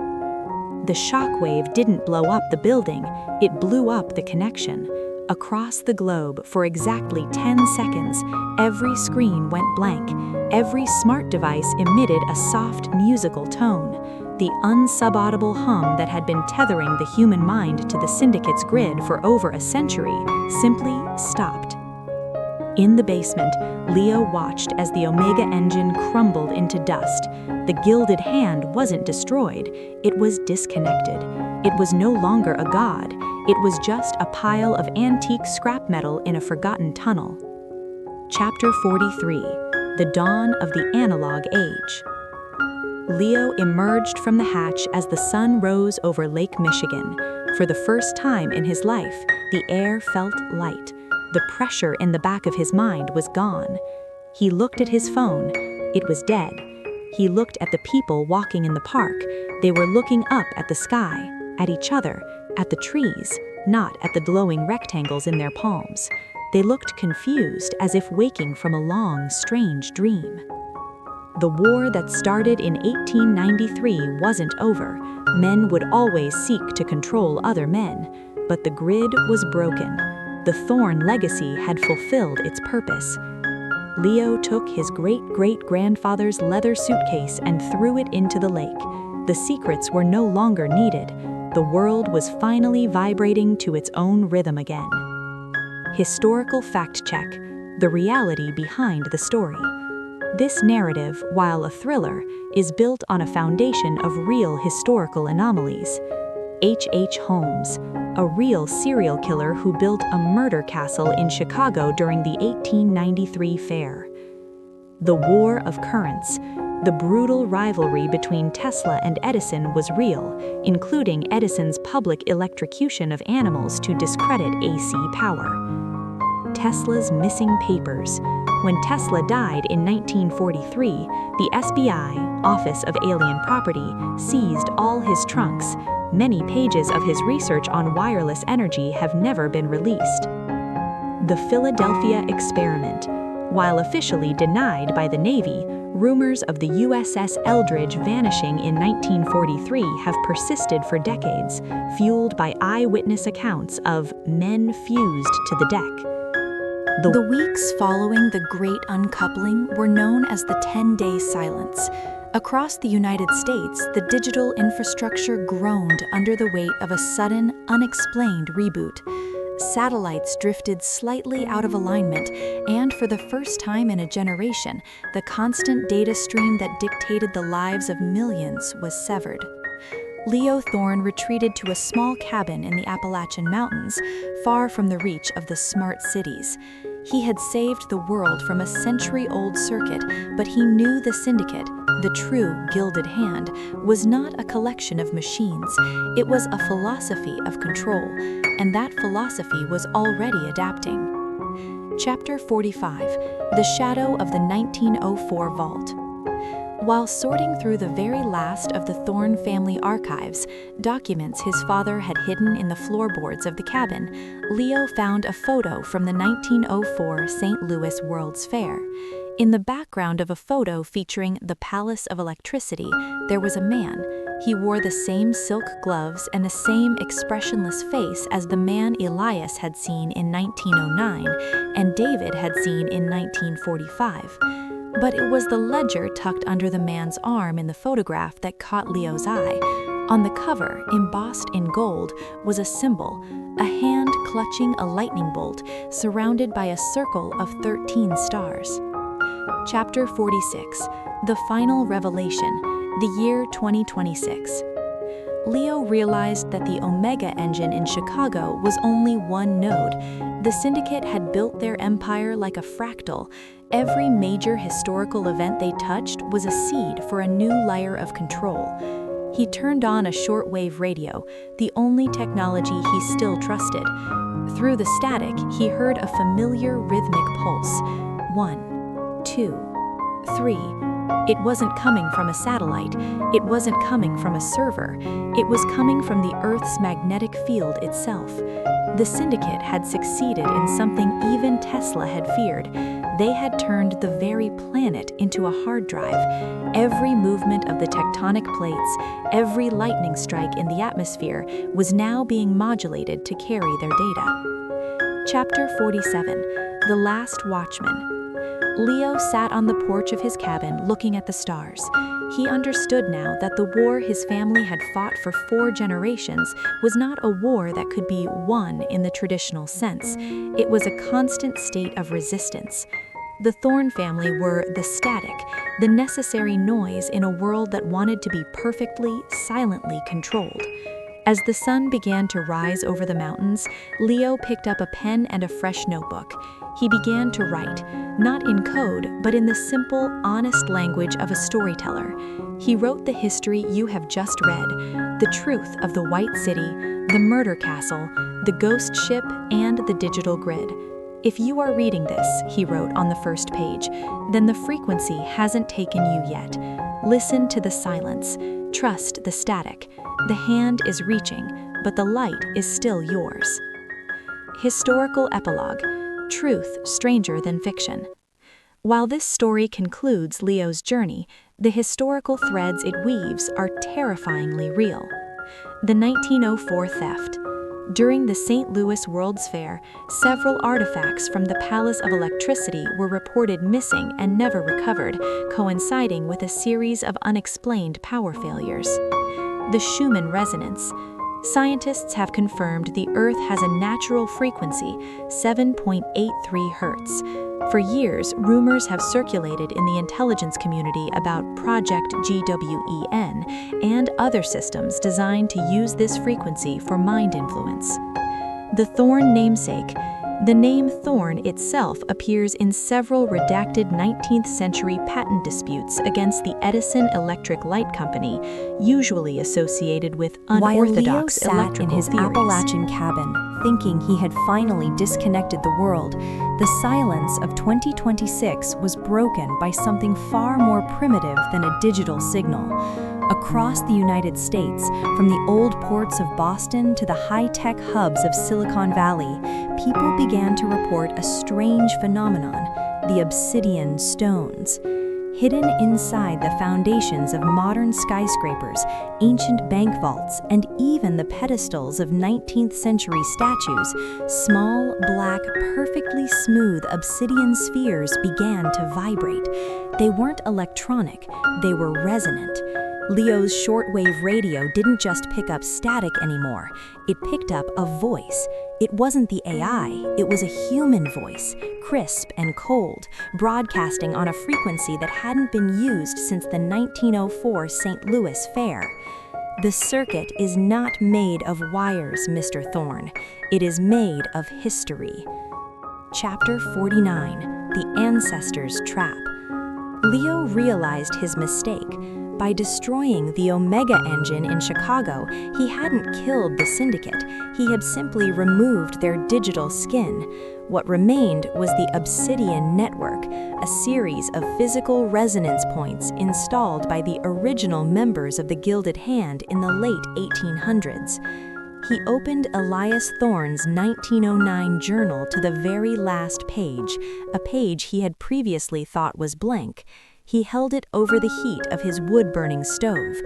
The shockwave didn't blow up the building, it blew up the connection. Across the globe, for exactly 10 seconds, every screen went blank. Every smart device emitted a soft musical tone. The unsubaudible hum that had been tethering the human mind to the syndicate's grid for over a century simply stopped. In the basement, Leo watched as the Omega engine crumbled into dust. The gilded hand wasn't destroyed, it was disconnected. It was no longer a god, it was just a pile of antique scrap metal in a forgotten tunnel. Chapter 43. The Dawn of the Analog Age. Leo emerged from the hatch as the sun rose over Lake Michigan. For the first time in his life, the air felt light. The pressure in the back of his mind was gone. He looked at his phone. It was dead. He looked at the people walking in the park. They were looking up at the sky, at each other, at the trees, not at the glowing rectangles in their palms. They looked confused, as if waking from a long, strange dream. The war that started in 1893 wasn't over. Men would always seek to control other men, but the grid was broken. The Thorn legacy had fulfilled its purpose. Leo took his great-great-grandfather's leather suitcase and threw it into the lake. The secrets were no longer needed. The world was finally vibrating to its own rhythm again. Historical fact check: the reality behind the story. This narrative, while a thriller, is built on a foundation of real historical anomalies. H.H. Holmes, a real serial killer who built a murder castle in Chicago during the 1893 fair. The War of Currents. The brutal rivalry between Tesla and Edison was real, including Edison's public electrocution of animals to discredit AC power. Tesla's missing papers. When Tesla died in 1943, the FBI, Office of Alien Property, seized all his trunks. Many pages of his research on wireless energy have never been released. The Philadelphia Experiment. While officially denied by the Navy, rumors of the USS Eldridge vanishing in 1943 have persisted for decades, fueled by eyewitness accounts of men fused to the deck. The weeks following the Great Uncoupling were known as the 10-day silence. Across the United States, the digital infrastructure groaned under the weight of a sudden, unexplained reboot. Satellites drifted slightly out of alignment, and for the first time in a generation, the constant data stream that dictated the lives of millions was severed. Leo Thorne retreated to a small cabin in the Appalachian Mountains, far from the reach of the smart cities. He had saved the world from a century-old circuit, but he knew the syndicate, the true gilded hand, was not a collection of machines. It was a philosophy of control, and that philosophy was already adapting. Chapter 45. The Shadow of the 1904 Vault. While sorting through the very last of the Thorne family archives, documents his father had hidden in the floorboards of the cabin, Leo found a photo from the 1904 St. Louis World's Fair. In the background of a photo featuring the Palace of Electricity, there was a man. He wore the same silk gloves and the same expressionless face as the man Elias had seen in 1909 and David had seen in 1945. But it was the ledger tucked under the man's arm in the photograph that caught Leo's eye. On the cover, embossed in gold, was a symbol, a hand clutching a lightning bolt, surrounded by a circle of 13 stars. Chapter 46. The Final Revelation. The year 2026. Leo realized that the Omega engine in Chicago was only one node. The syndicate had built their empire like a fractal. Every major historical event they touched was a seed for a new layer of control. He turned on a shortwave radio, the only technology he still trusted. Through the static, he heard a familiar rhythmic pulse. 1, 2, 3. It wasn't coming from a satellite. It wasn't coming from a server. It was coming from the Earth's magnetic field itself. The syndicate had succeeded in something even Tesla had feared. They had turned the very planet into a hard drive. Every movement of the tectonic plates, every lightning strike in the atmosphere was now being modulated to carry their data. Chapter 47: The Last Watchman. Leo sat on the porch of his cabin looking at the stars. He understood now that the war his family had fought for 4 generations was not a war that could be won in the traditional sense. It was a constant state of resistance. The Thorn family were the static, the necessary noise in a world that wanted to be perfectly, silently controlled. As the sun began to rise over the mountains, Leo picked up a pen and a fresh notebook. He began to write, not in code, but in the simple, honest language of a storyteller. He wrote the history you have just read, the truth of the White City, the murder castle, the ghost ship, and the digital grid. If you are reading this, he wrote on the first page, then the frequency hasn't taken you yet. Listen to the silence. Trust the static. The hand is reaching, but the light is still yours. Historical epilogue. Truth stranger than fiction. While this story concludes Leo's journey, the historical threads it weaves are terrifyingly real. The 1904 theft. During the St. Louis World's Fair, several artifacts from the Palace of Electricity were reported missing and never recovered, coinciding with a series of unexplained power failures. The Schumann resonance. Scientists have confirmed the Earth has a natural frequency, 7.83 Hertz. For years, rumors have circulated in the intelligence community about Project GWEN and other systems designed to use this frequency for mind influence. The Thorn namesake. The name Thorn itself appears in several redacted 19th century patent disputes against the Edison Electric Light Company, usually associated with unorthodox While Leo sat in his theories. Appalachian cabin, thinking he had finally disconnected the world, the silence of 2026 was broken by something far more primitive than a digital signal. Across the United States, from the old ports of Boston to the high-tech hubs of Silicon Valley, people began to report a strange phenomenon, the obsidian stones. Hidden inside the foundations of modern skyscrapers, ancient bank vaults, and even the pedestals of 19th century statues, small, black, perfectly smooth obsidian spheres began to vibrate. They weren't electronic, they were resonant. Leo's shortwave radio didn't just pick up static anymore, it picked up a voice. It wasn't the AI, it was a human voice, crisp and cold, broadcasting on a frequency that hadn't been used since the 1904 St. Louis Fair. The circuit is not made of wires, Mr. Thorn. It is made of history. Chapter 49: The Ancestors' Trap. Leo realized his mistake. By destroying the Omega engine in Chicago, he hadn't killed the syndicate. He had simply removed their digital skin. What remained was the Obsidian Network, a series of physical resonance points installed by the original members of the Gilded Hand in the late 1800s. He opened Elias Thorne's 1909 journal to the very last page, a page he had previously thought was blank. He held it over the heat of his wood-burning stove.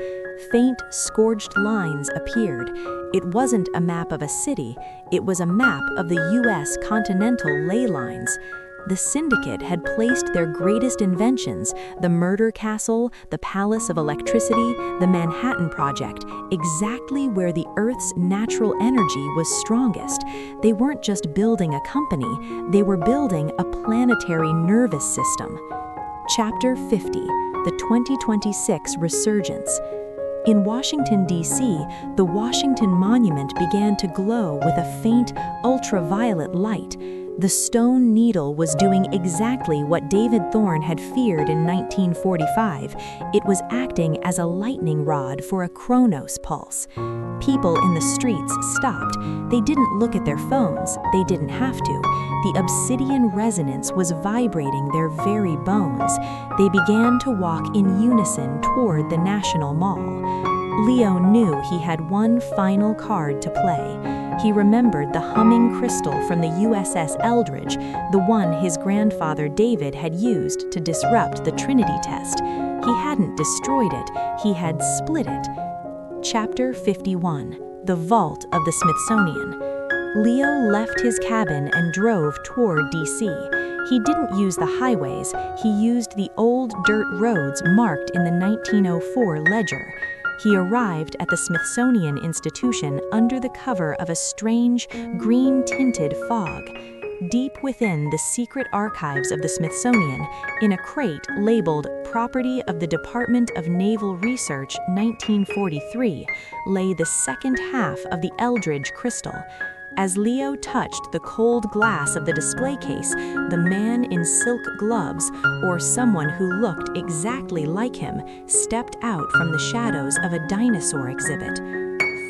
Faint, scorched lines appeared. It wasn't a map of a city, it was a map of the U.S. continental ley lines. The syndicate had placed their greatest inventions, the murder castle, the Palace of Electricity, the Manhattan Project, exactly where the Earth's natural energy was strongest. They weren't just building a company, they were building a planetary nervous system. Chapter 50: The 2026 Resurgence. In Washington, D.C., the Washington Monument began to glow with a faint, ultraviolet light. The stone needle was doing exactly what David Thorne had feared in 1945. It was acting as a lightning rod for a Chronos pulse. People in the streets stopped. They didn't look at their phones. They didn't have to. The obsidian resonance was vibrating their very bones. They began to walk in unison toward the National Mall. Leo knew he had one final card to play. He remembered the humming crystal from the USS Eldridge, the one his grandfather David had used to disrupt the Trinity test. He hadn't destroyed it, he had split it. Chapter 51, The Vault of the Smithsonian. Leo left his cabin and drove toward D.C. He didn't use the highways, he used the old dirt roads marked in the 1904 ledger. He arrived at the Smithsonian Institution under the cover of a strange, green-tinted fog. Deep within the secret archives of the Smithsonian, in a crate labeled Property of the Department of Naval Research 1943, lay the second half of the Eldridge crystal. As Leo touched the cold glass of the display case, the man in silk gloves, or someone who looked exactly like him, stepped out from the shadows of a dinosaur exhibit.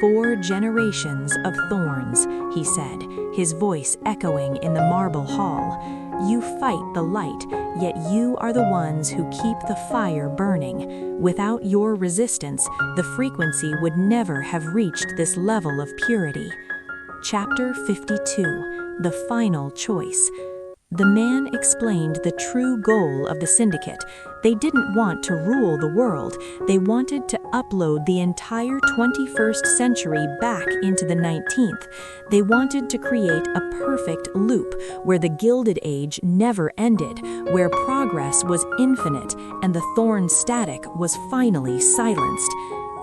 4 generations of thorns, he said, his voice echoing in the marble hall. You fight the light, yet you are the ones who keep the fire burning. Without your resistance, the frequency would never have reached this level of purity. Chapter 52, The Final Choice. The man explained the true goal of the syndicate. They didn't want to rule the world. They wanted to upload the entire 21st century back into the 19th. They wanted to create a perfect loop where the Gilded Age never ended, where progress was infinite and the Thorn static was finally silenced.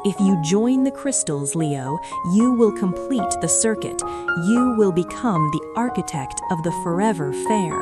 If you join the crystals, Leo, you will complete the circuit. You will become the architect of the forever fair.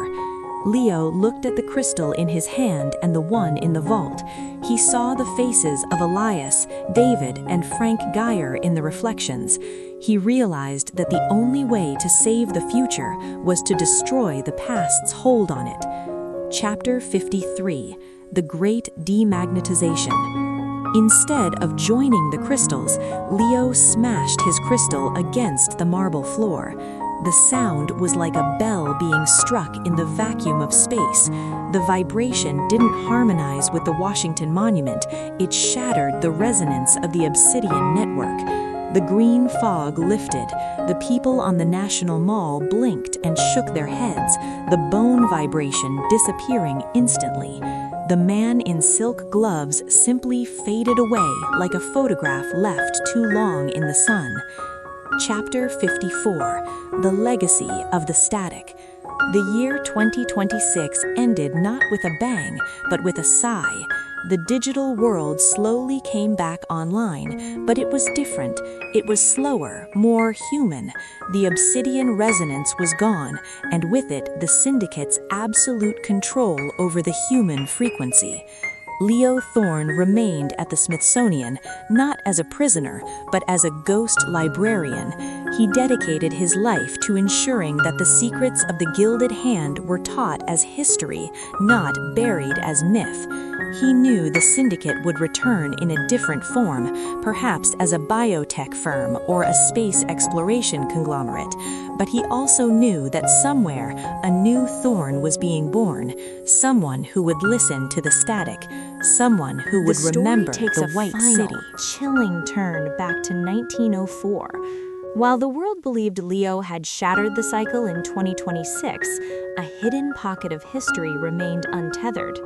Leo looked at the crystal in his hand and the one in the vault. He saw the faces of Elias, David, and Frank Geyer in the reflections. He realized that the only way to save the future was to destroy the past's hold on it. Chapter 53, The Great Demagnetization. Instead of joining the crystals, Leo smashed his crystal against the marble floor. The sound was like a bell being struck in the vacuum of space. The vibration didn't harmonize with the Washington Monument. It shattered the resonance of the obsidian network. The green fog lifted. The people on the National Mall blinked and shook their heads, the bone vibration disappearing instantly. The man in silk gloves simply faded away like a photograph left too long in the sun. Chapter 54, The Legacy of the Static. The year 2026 ended not with a bang, but with a sigh. The digital world slowly came back online, but it was different. It was slower, more human. The obsidian resonance was gone, and with it, the syndicate's absolute control over the human frequency. Leo Thorne remained at the Smithsonian, not as a prisoner, but as a ghost librarian. He dedicated his life to ensuring that the secrets of the Gilded Hand were taught as history, not buried as myth. He knew the syndicate would return in a different form, perhaps as a biotech firm or a space exploration conglomerate. But he also knew that somewhere a new Thorne was being born, someone who would listen to the static, someone who would remember the White City. Chilling turn back to 1904. While the world believed Leo had shattered the cycle in 2026, a hidden pocket of history remained untethered.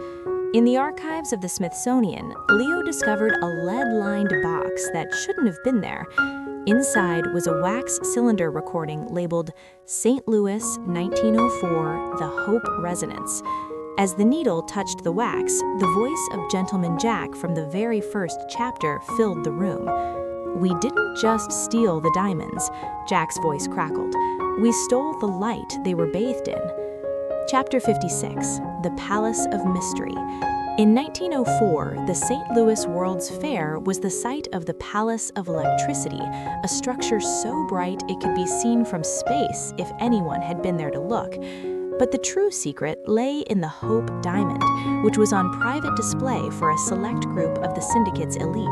In the archives of the Smithsonian, Leo discovered a lead-lined box that shouldn't have been there. Inside was a wax cylinder recording labeled St. Louis 1904, The Hope Resonance. As the needle touched the wax, the voice of Gentleman Jack from the very first chapter filled the room. "We didn't just steal the diamonds," Jack's voice crackled. "We stole the light they were bathed in." Chapter 56, The Palace of Mystery. In 1904, the St. Louis World's Fair was the site of the Palace of Electricity, a structure so bright it could be seen from space if anyone had been there to look. But the true secret lay in the Hope Diamond, which was on private display for a select group of the syndicate's elite.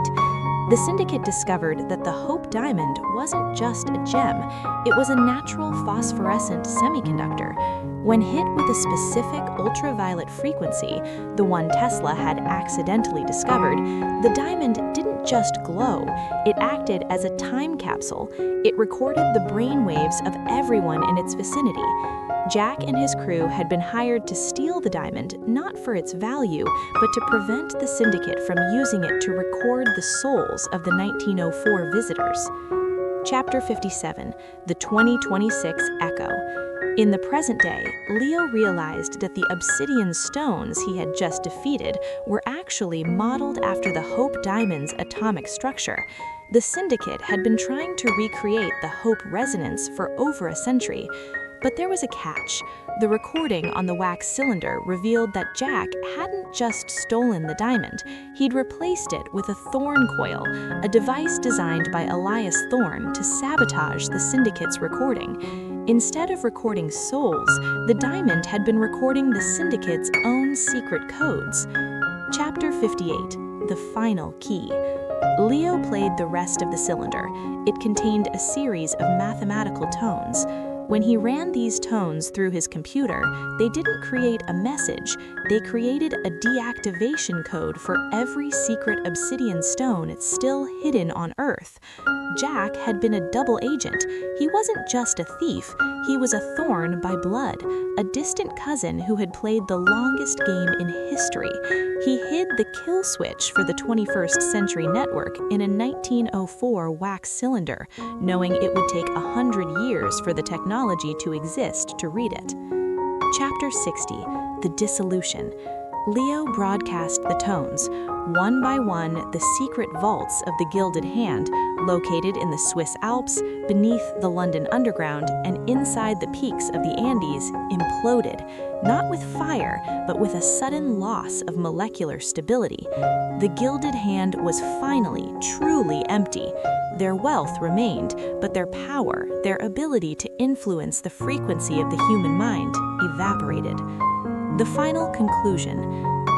The syndicate discovered that the Hope Diamond wasn't just a gem, it was a natural phosphorescent semiconductor. When hit with a specific ultraviolet frequency, the one Tesla had accidentally discovered, the diamond didn't just glow, it acted as a time capsule. It recorded the brain waves of everyone in its vicinity. Jack and his crew had been hired to steal the diamond, not for its value, but to prevent the syndicate from using it to record the souls of the 1904 visitors. Chapter 57, The 2026 Echo. In the present day, Leo realized that the obsidian stones he had just defeated were actually modeled after the Hope Diamond's atomic structure. The syndicate had been trying to recreate the Hope resonance for over a century. But there was a catch. The recording on the wax cylinder revealed that Jack hadn't just stolen the diamond, he'd replaced it with a thorn coil, a device designed by Elias Thorne to sabotage the syndicate's recording. Instead of recording souls, the diamond had been recording the syndicate's own secret codes. Chapter 58, The Final Key. Leo played the rest of the cylinder. It contained a series of mathematical tones. When he ran these tones through his computer, they didn't create a message, they created a deactivation code for every secret obsidian stone still hidden on Earth. Jack had been a double agent. He wasn't just a thief, he was a Thorn by blood, a distant cousin who had played the longest game in history. He hid the kill switch for the 21st Century Network in a 1904 wax cylinder, knowing it would take 100 years for the technology to exist to read it. Chapter 60, The Dissolution. Leo broadcast the tones, one by one the secret vaults of the Gilded Hand, located in the Swiss Alps, beneath the London Underground, and inside the peaks of the Andes, imploded, not with fire, but with a sudden loss of molecular stability. The Gilded Hand was finally, truly empty. Their wealth remained, but their power, their ability to influence the frequency of the human mind, evaporated. The final conclusion.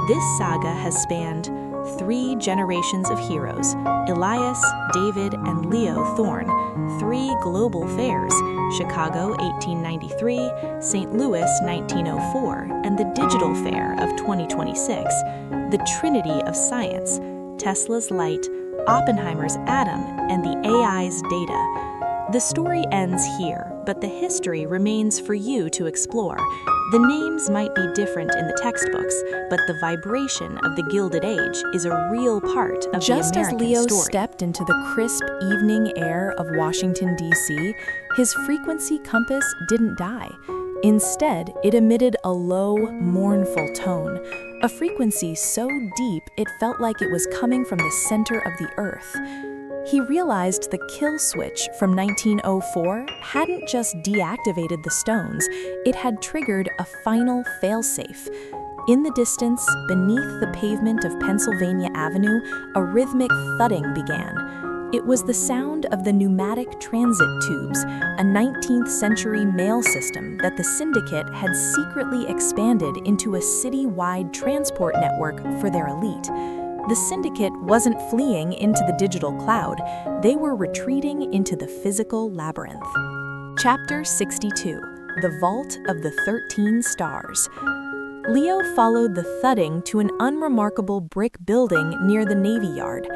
This saga has spanned 3 generations of heroes, Elias, David, and Leo Thorne, 3 global fairs, Chicago 1893, St. Louis 1904, and the Digital Fair of 2026, the Trinity of Science, Tesla's light, Oppenheimer's atom, and the AI's data. The story ends here, but the history remains for you to explore. The names might be different in the textbooks, but the vibration of the Gilded Age is a real part of Just the American as Leo story. stepped into the crisp evening air of Washington, D.C., his frequency compass didn't die. Instead, it emitted a low, mournful tone, a frequency so deep it felt like it was coming from the center of the earth. He realized the kill switch from 1904 hadn't just deactivated the stones, it had triggered a final failsafe. In the distance, beneath the pavement of Pennsylvania Avenue, a rhythmic thudding began. It was the sound of the pneumatic transit tubes, a 19th century mail system that the syndicate had secretly expanded into a city-wide transport network for their elite. The syndicate wasn't fleeing into the digital cloud, they were retreating into the physical labyrinth. Chapter 62, The Vault of the 13 Stars. Leo followed the thudding to an unremarkable brick building near the Navy Yard.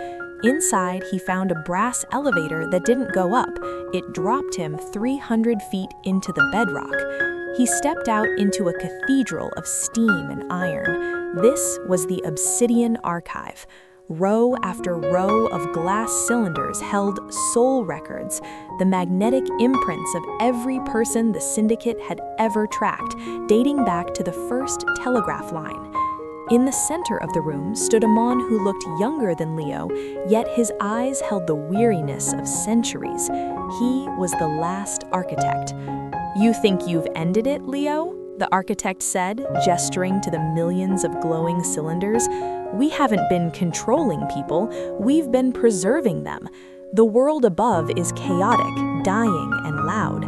Inside, he found a brass elevator that didn't go up. It dropped him 300 feet into the bedrock. He stepped out into a cathedral of steam and iron. This was the Obsidian Archive. Row after row of glass cylinders held soul records, the magnetic imprints of every person the syndicate had ever tracked, dating back to the first telegraph line. In the center of the room stood a man who looked younger than Leo, yet his eyes held the weariness of centuries. He was the last architect. "You think you've ended it, Leo?" the architect said, gesturing to the millions of glowing cylinders. "We haven't been controlling people, we've been preserving them. The world above is chaotic, dying, and loud.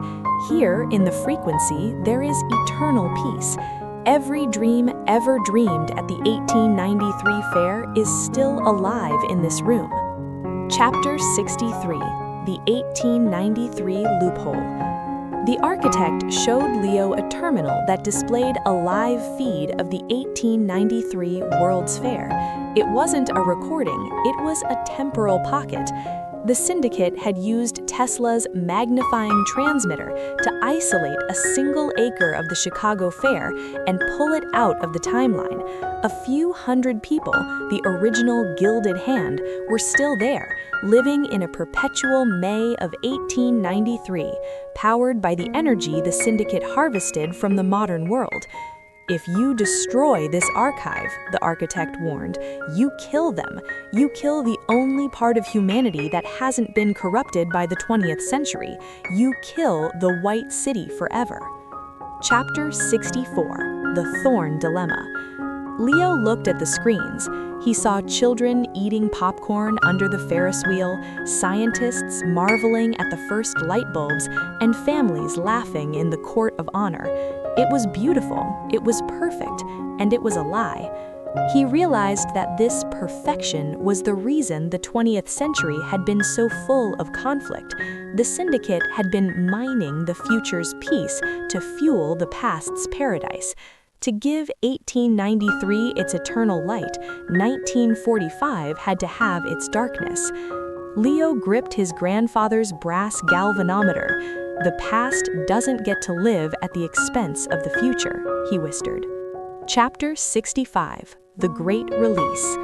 Here, in the frequency, there is eternal peace. Every dream ever dreamed at the 1893 fair is still alive in this room." Chapter 63, The 1893 Loophole. The architect showed Leo a terminal that displayed a live feed of the 1893 World's Fair. It wasn't a recording, it was a temporal pocket. The syndicate had used Tesla's Magnifying Transmitter to isolate a single acre of the Chicago Fair and pull it out of the timeline. A few hundred people, the original Gilded Hand, were still there, living in a perpetual May of 1893, powered by the energy the syndicate harvested from the modern world. "If you destroy this archive," the architect warned, "you kill them. You kill the only part of humanity that hasn't been corrupted by the 20th century. You kill the White City forever." Chapter 64, The Thorn Dilemma. Leo looked at the screens. He saw children eating popcorn under the Ferris wheel, scientists marveling at the first light bulbs, and families laughing in the court of honor. It was beautiful, it was perfect, and it was a lie. He realized that this perfection was the reason the 20th century had been so full of conflict. The syndicate had been mining the future's peace to fuel the past's paradise. To give 1893 its eternal light, 1945 had to have its darkness. Leo gripped his grandfather's brass galvanometer. "The past doesn't get to live at the expense of the future," he whispered. Chapter 65, The Great Release.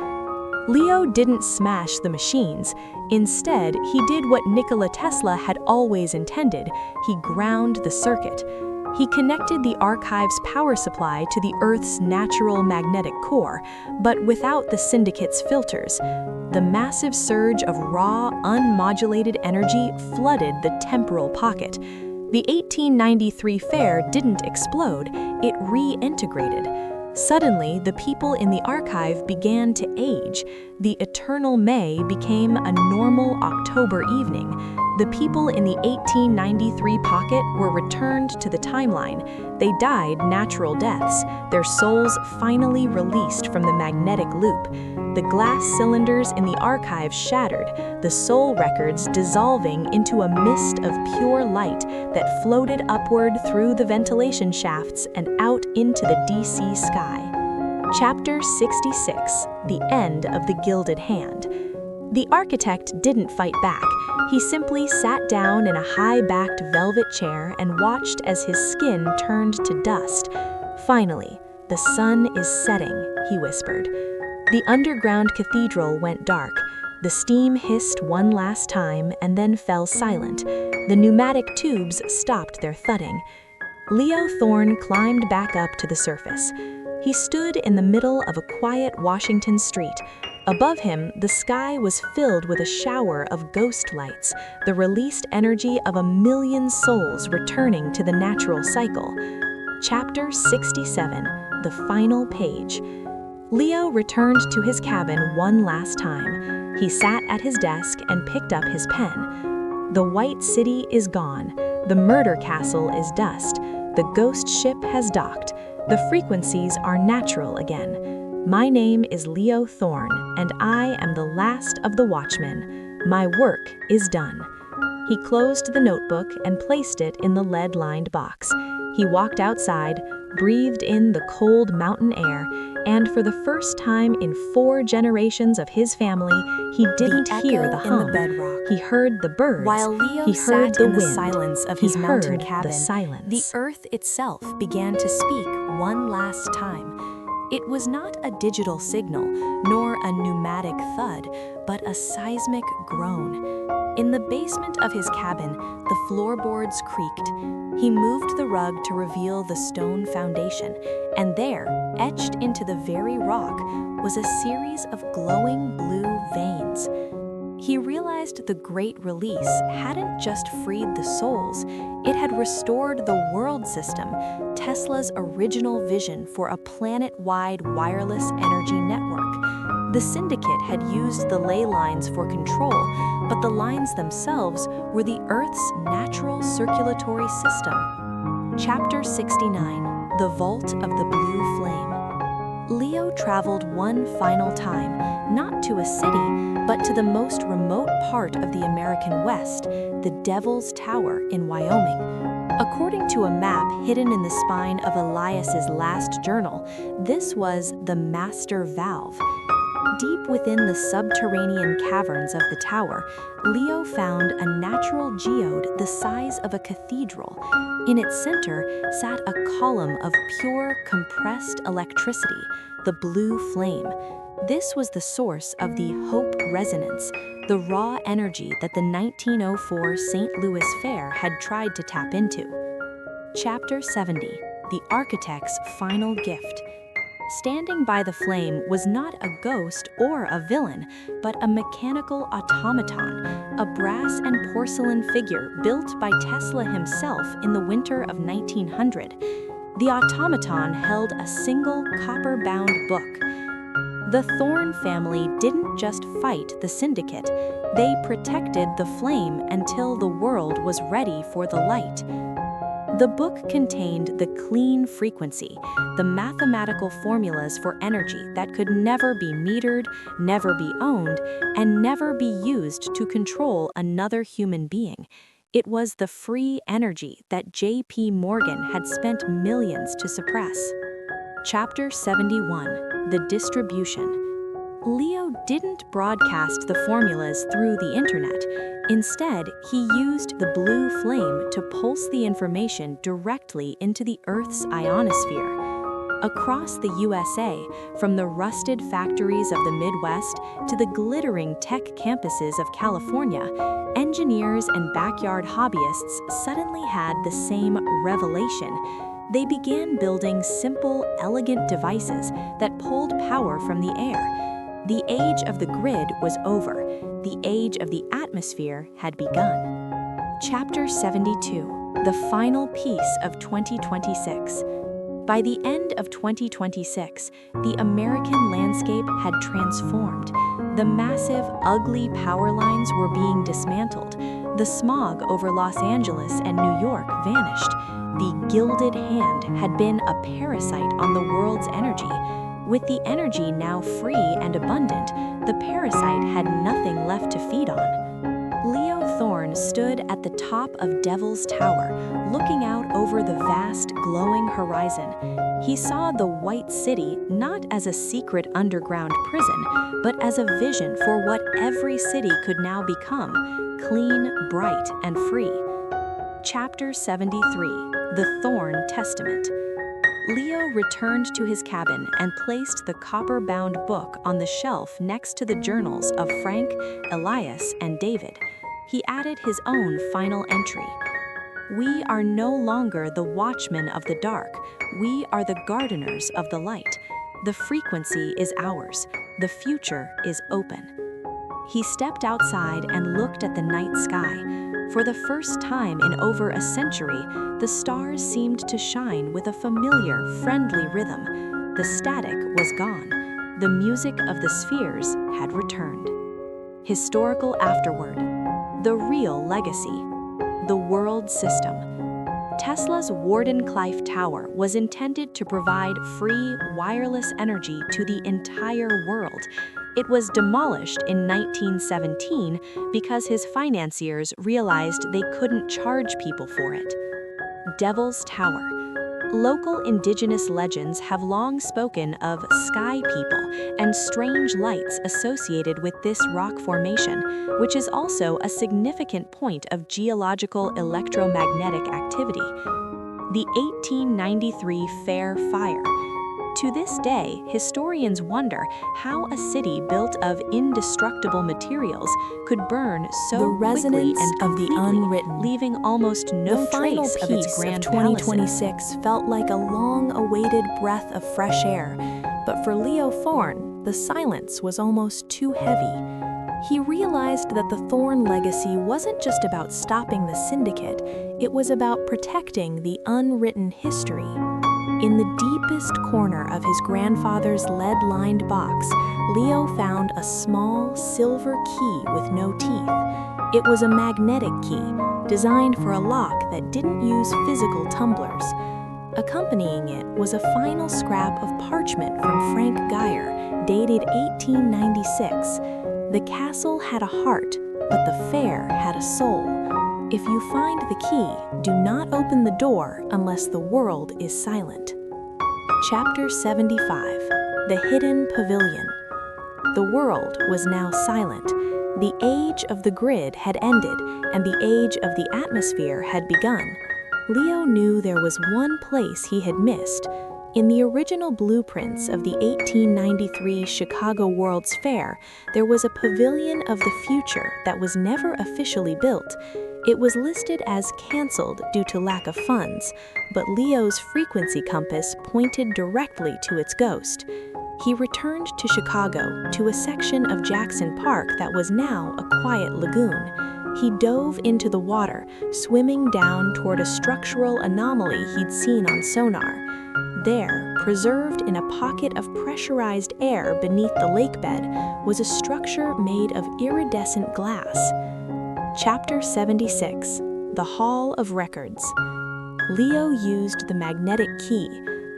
Leo didn't smash the machines. Instead, he did what Nikola Tesla had always intended. He ground the circuit. He connected the archive's power supply to the Earth's natural magnetic core, but without the syndicate's filters. The massive surge of raw, unmodulated energy flooded the temporal pocket. The 1893 fair didn't explode, it reintegrated. Suddenly, the people in the archive began to age. The eternal May became a normal October evening. The people in the 1893 pocket were returned to the timeline. They died natural deaths, their souls finally released from the magnetic loop. The glass cylinders in the archive shattered, the soul records dissolving into a mist of pure light that floated upward through the ventilation shafts and out into the DC sky. Chapter 66, The End of the Gilded Hand. The architect didn't fight back. He simply sat down in a high-backed velvet chair and watched as his skin turned to dust. "Finally, the sun is setting," he whispered. The underground cathedral went dark. The steam hissed one last time and then fell silent. The pneumatic tubes stopped their thudding. Leo Thorne climbed back up to the surface. He stood in the middle of a quiet Washington street. Above him, the sky was filled with a shower of ghost lights, the released energy of 1,000,000 souls returning to the natural cycle. Chapter 67, The Final Page. Leo returned to his cabin one last time. He sat at his desk and picked up his pen. The White City is gone. The murder castle is dust. The ghost ship has docked. The frequencies are natural again. My name is Leo Thorne, and I am the last of the Watchmen. My work is done. He closed the notebook and placed it in the lead-lined box. He walked outside, breathed in the cold mountain air, and for the first time in 4 generations of his family, he didn't hear the hum. He heard the birds. While Leo he heard sat the in the wind. silence of He his mountain heard cabin, the silence. the earth itself began to speak one last time. It was not a digital signal, nor a pneumatic thud, but a seismic groan. In the basement of his cabin, the floorboards creaked. He moved the rug to reveal the stone foundation, and there, etched into the very rock, was a series of glowing blue veins. He realized the Great Release hadn't just freed the souls, it had restored the world system, Tesla's original vision for a planet-wide wireless energy network. The syndicate had used the ley lines for control, but the lines themselves were the Earth's natural circulatory system. Chapter 69: The Vault of the Blue Flame. Leo traveled one final time, not to a city, but to the most remote part of the American West, the Devil's Tower in Wyoming. According to a map hidden in the spine of Elias's last journal, this was the Master Valve. Deep within the subterranean caverns of the tower, Leo found a natural geode the size of a cathedral. In its center sat a column of pure, compressed electricity, the blue flame. This was the source of the Hope Resonance, the raw energy that the 1904 St. Louis Fair had tried to tap into. Chapter 70: The Architect's Final Gift. Standing by the flame was not a ghost or a villain, but a mechanical automaton, a brass and porcelain figure built by Tesla himself in the winter of 1900. The automaton held a single copper-bound book. The Thorne family didn't just fight the syndicate, they protected the flame until the world was ready for the light. The book contained the clean frequency, the mathematical formulas for energy that could never be metered, never be owned, and never be used to control another human being. It was the free energy that J.P. Morgan had spent millions to suppress. Chapter 71: The Distribution. Leo didn't broadcast the formulas through the internet. Instead, he used the blue flame to pulse the information directly into the Earth's ionosphere. Across the USA, from the rusted factories of the Midwest to the glittering tech campuses of California, engineers and backyard hobbyists suddenly had the same revelation. They began building simple, elegant devices that pulled power from the air. The age of the grid was over. The age of the atmosphere had begun. Chapter 72: The Final Piece of 2026. By the end of 2026, the American landscape had transformed. The massive, ugly power lines were being dismantled. The smog over Los Angeles and New York vanished. The Gilded Hand had been a parasite on the world's energy. With the energy now free and abundant, the parasite had nothing left to feed on. Leo Thorne stood at the top of Devil's Tower, looking out over the vast, glowing horizon. He saw the White City not as a secret underground prison, but as a vision for what every city could now become: clean, bright, and free. Chapter 73: The Thorne Testament. Leo returned to his cabin and placed the copper-bound book on the shelf next to the journals of Frank, Elias, and David. He added his own final entry: "We are no longer the watchmen of the dark. We are the gardeners of the light. The frequency is ours. The future is open." He stepped outside and looked at the night sky. For the first time in over a century, the stars seemed to shine with a familiar, friendly rhythm. The static was gone. The music of the spheres had returned. Historical afterword: The real legacy. The world system. Tesla's Wardenclyffe Tower was intended to provide free, wireless energy to the entire world. It was demolished in 1917 because his financiers realized they couldn't charge people for it. Devil's Tower. Local indigenous legends have long spoken of sky people and strange lights associated with this rock formation, which is also a significant point of geological electromagnetic activity. The 1893 Fair Fire. To this day, historians wonder how a city built of indestructible materials could burn so The quickly resonance and of the completely, unwritten. leaving almost no The final trace of its piece grand of 2026 felt like a long-awaited breath of fresh air, but for Leo Thorne, the silence was almost too heavy. He realized that the Thorn legacy wasn't just about stopping the syndicate, it was about protecting the unwritten history. In the deepest corner of his grandfather's lead-lined box, Leo found a small silver key with no teeth. It was a magnetic key, designed for a lock that didn't use physical tumblers. Accompanying it was a final scrap of parchment from Frank Geyer, dated 1896. The castle had a heart, but the fair had a soul. If you find the key, do not open the door unless the world is silent. Chapter 75. The Hidden Pavilion. The world was now silent. The age of the grid had ended, and the age of the atmosphere had begun. Leo knew there was one place he had missed. In the original blueprints of the 1893 Chicago World's Fair, there was a pavilion of the future that was never officially built. It was listed as canceled due to lack of funds, but Leo's frequency compass pointed directly to its ghost. He returned to Chicago, to a section of Jackson Park that was now a quiet lagoon. He dove into the water, swimming down toward a structural anomaly he'd seen on sonar. There, preserved in a pocket of pressurized air beneath the lakebed, was a structure made of iridescent glass. Chapter 76. The Hall of Records. Leo used the magnetic key.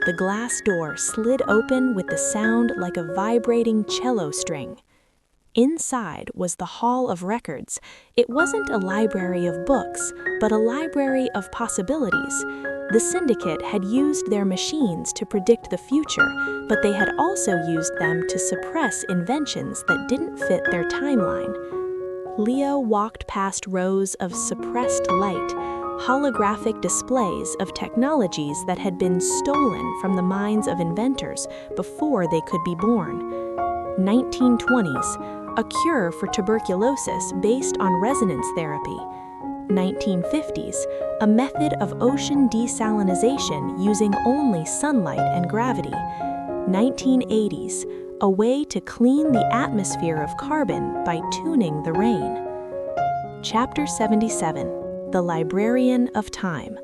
The glass door slid open with the sound like a vibrating cello string. Inside was the Hall of Records. It wasn't a library of books, but a library of possibilities. The syndicate had used their machines to predict the future, but they had also used them to suppress inventions that didn't fit their timeline. Leo walked past rows of suppressed light, holographic displays of technologies that had been stolen from the minds of inventors before they could be born. 1920s, a cure for tuberculosis based on resonance therapy. 1950s, a method of ocean desalinization using only sunlight and gravity. 1980s, a way to clean the atmosphere of carbon by tuning the rain. Chapter 77. The Librarian of Time.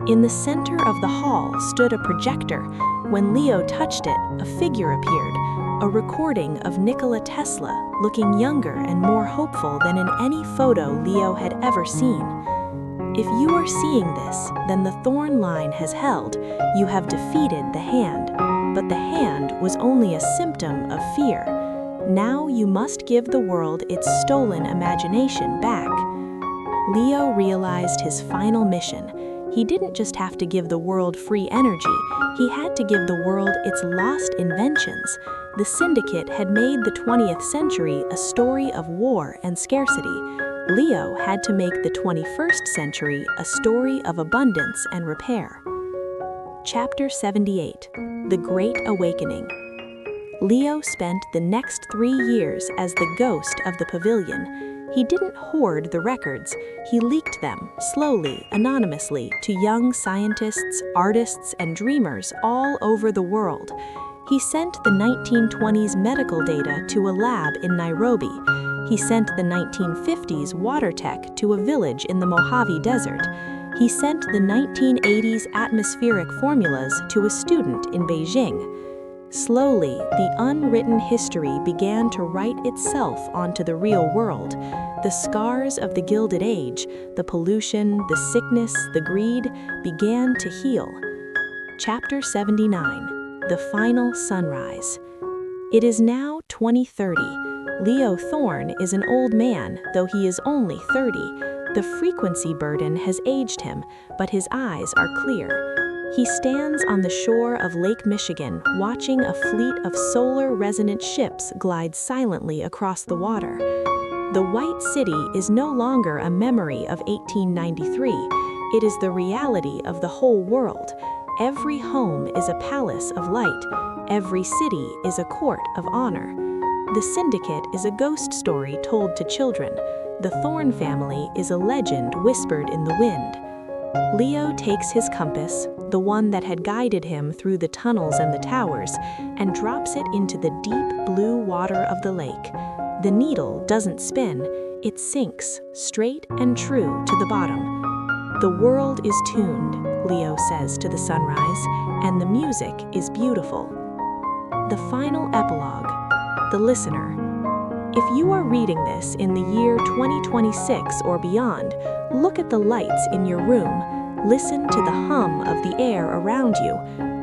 In the center of the hall stood a projector. When Leo touched it, a figure appeared, a recording of Nikola Tesla, looking younger and more hopeful than in any photo Leo had ever seen. If you are seeing this, then the Thorn line has held. You have defeated the hand. But the hand was only a symptom of fear. Now you must give the world its stolen imagination back. Leo realized his final mission. He didn't just have to give the world free energy, he had to give the world its lost inventions. The syndicate had made the 20th century a story of war and scarcity. Leo had to make the 21st century a story of abundance and repair. Chapter 78. The Great Awakening. Leo spent the next 3 years as the ghost of the pavilion. He didn't hoard the records. He leaked them, slowly, anonymously, to young scientists, artists, and dreamers all over the world. He sent the 1920s medical data to a lab in Nairobi. He sent the 1950s water tech to a village in the Mojave Desert. He sent the 1980s atmospheric formulas to a student in Beijing. Slowly, the unwritten history began to write itself onto the real world. The scars of the Gilded Age, the pollution, the sickness, the greed, began to heal. Chapter 79. The Final Sunrise. It is now 2030. Leo Thorn is an old man, though he is only 30. The frequency burden has aged him, but his eyes are clear. He stands on the shore of Lake Michigan, watching a fleet of solar-resonant ships glide silently across the water. The White City is no longer a memory of 1893. It is the reality of the whole world. Every home is a palace of light. Every city is a court of honor. The syndicate is a ghost story told to children. The Thorn family is a legend whispered in the wind. Leo takes his compass, the one that had guided him through the tunnels and the towers, and drops it into the deep blue water of the lake. The needle doesn't spin, it sinks straight and true to the bottom. The world is tuned, Leo says to the sunrise, and the music is beautiful. The final epilogue, the listener. If you are reading this in the year 2026 or beyond, look at the lights in your room, listen to the hum of the air around you.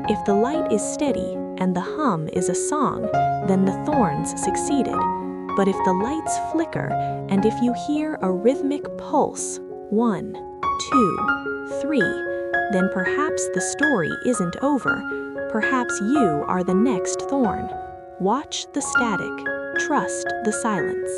If the light is steady and the hum is a song, then the thorns succeeded. But if the lights flicker and if you hear a rhythmic pulse, 1, 2, 3, then perhaps the story isn't over. Perhaps you are the next thorn. Watch the static. Trust the silence.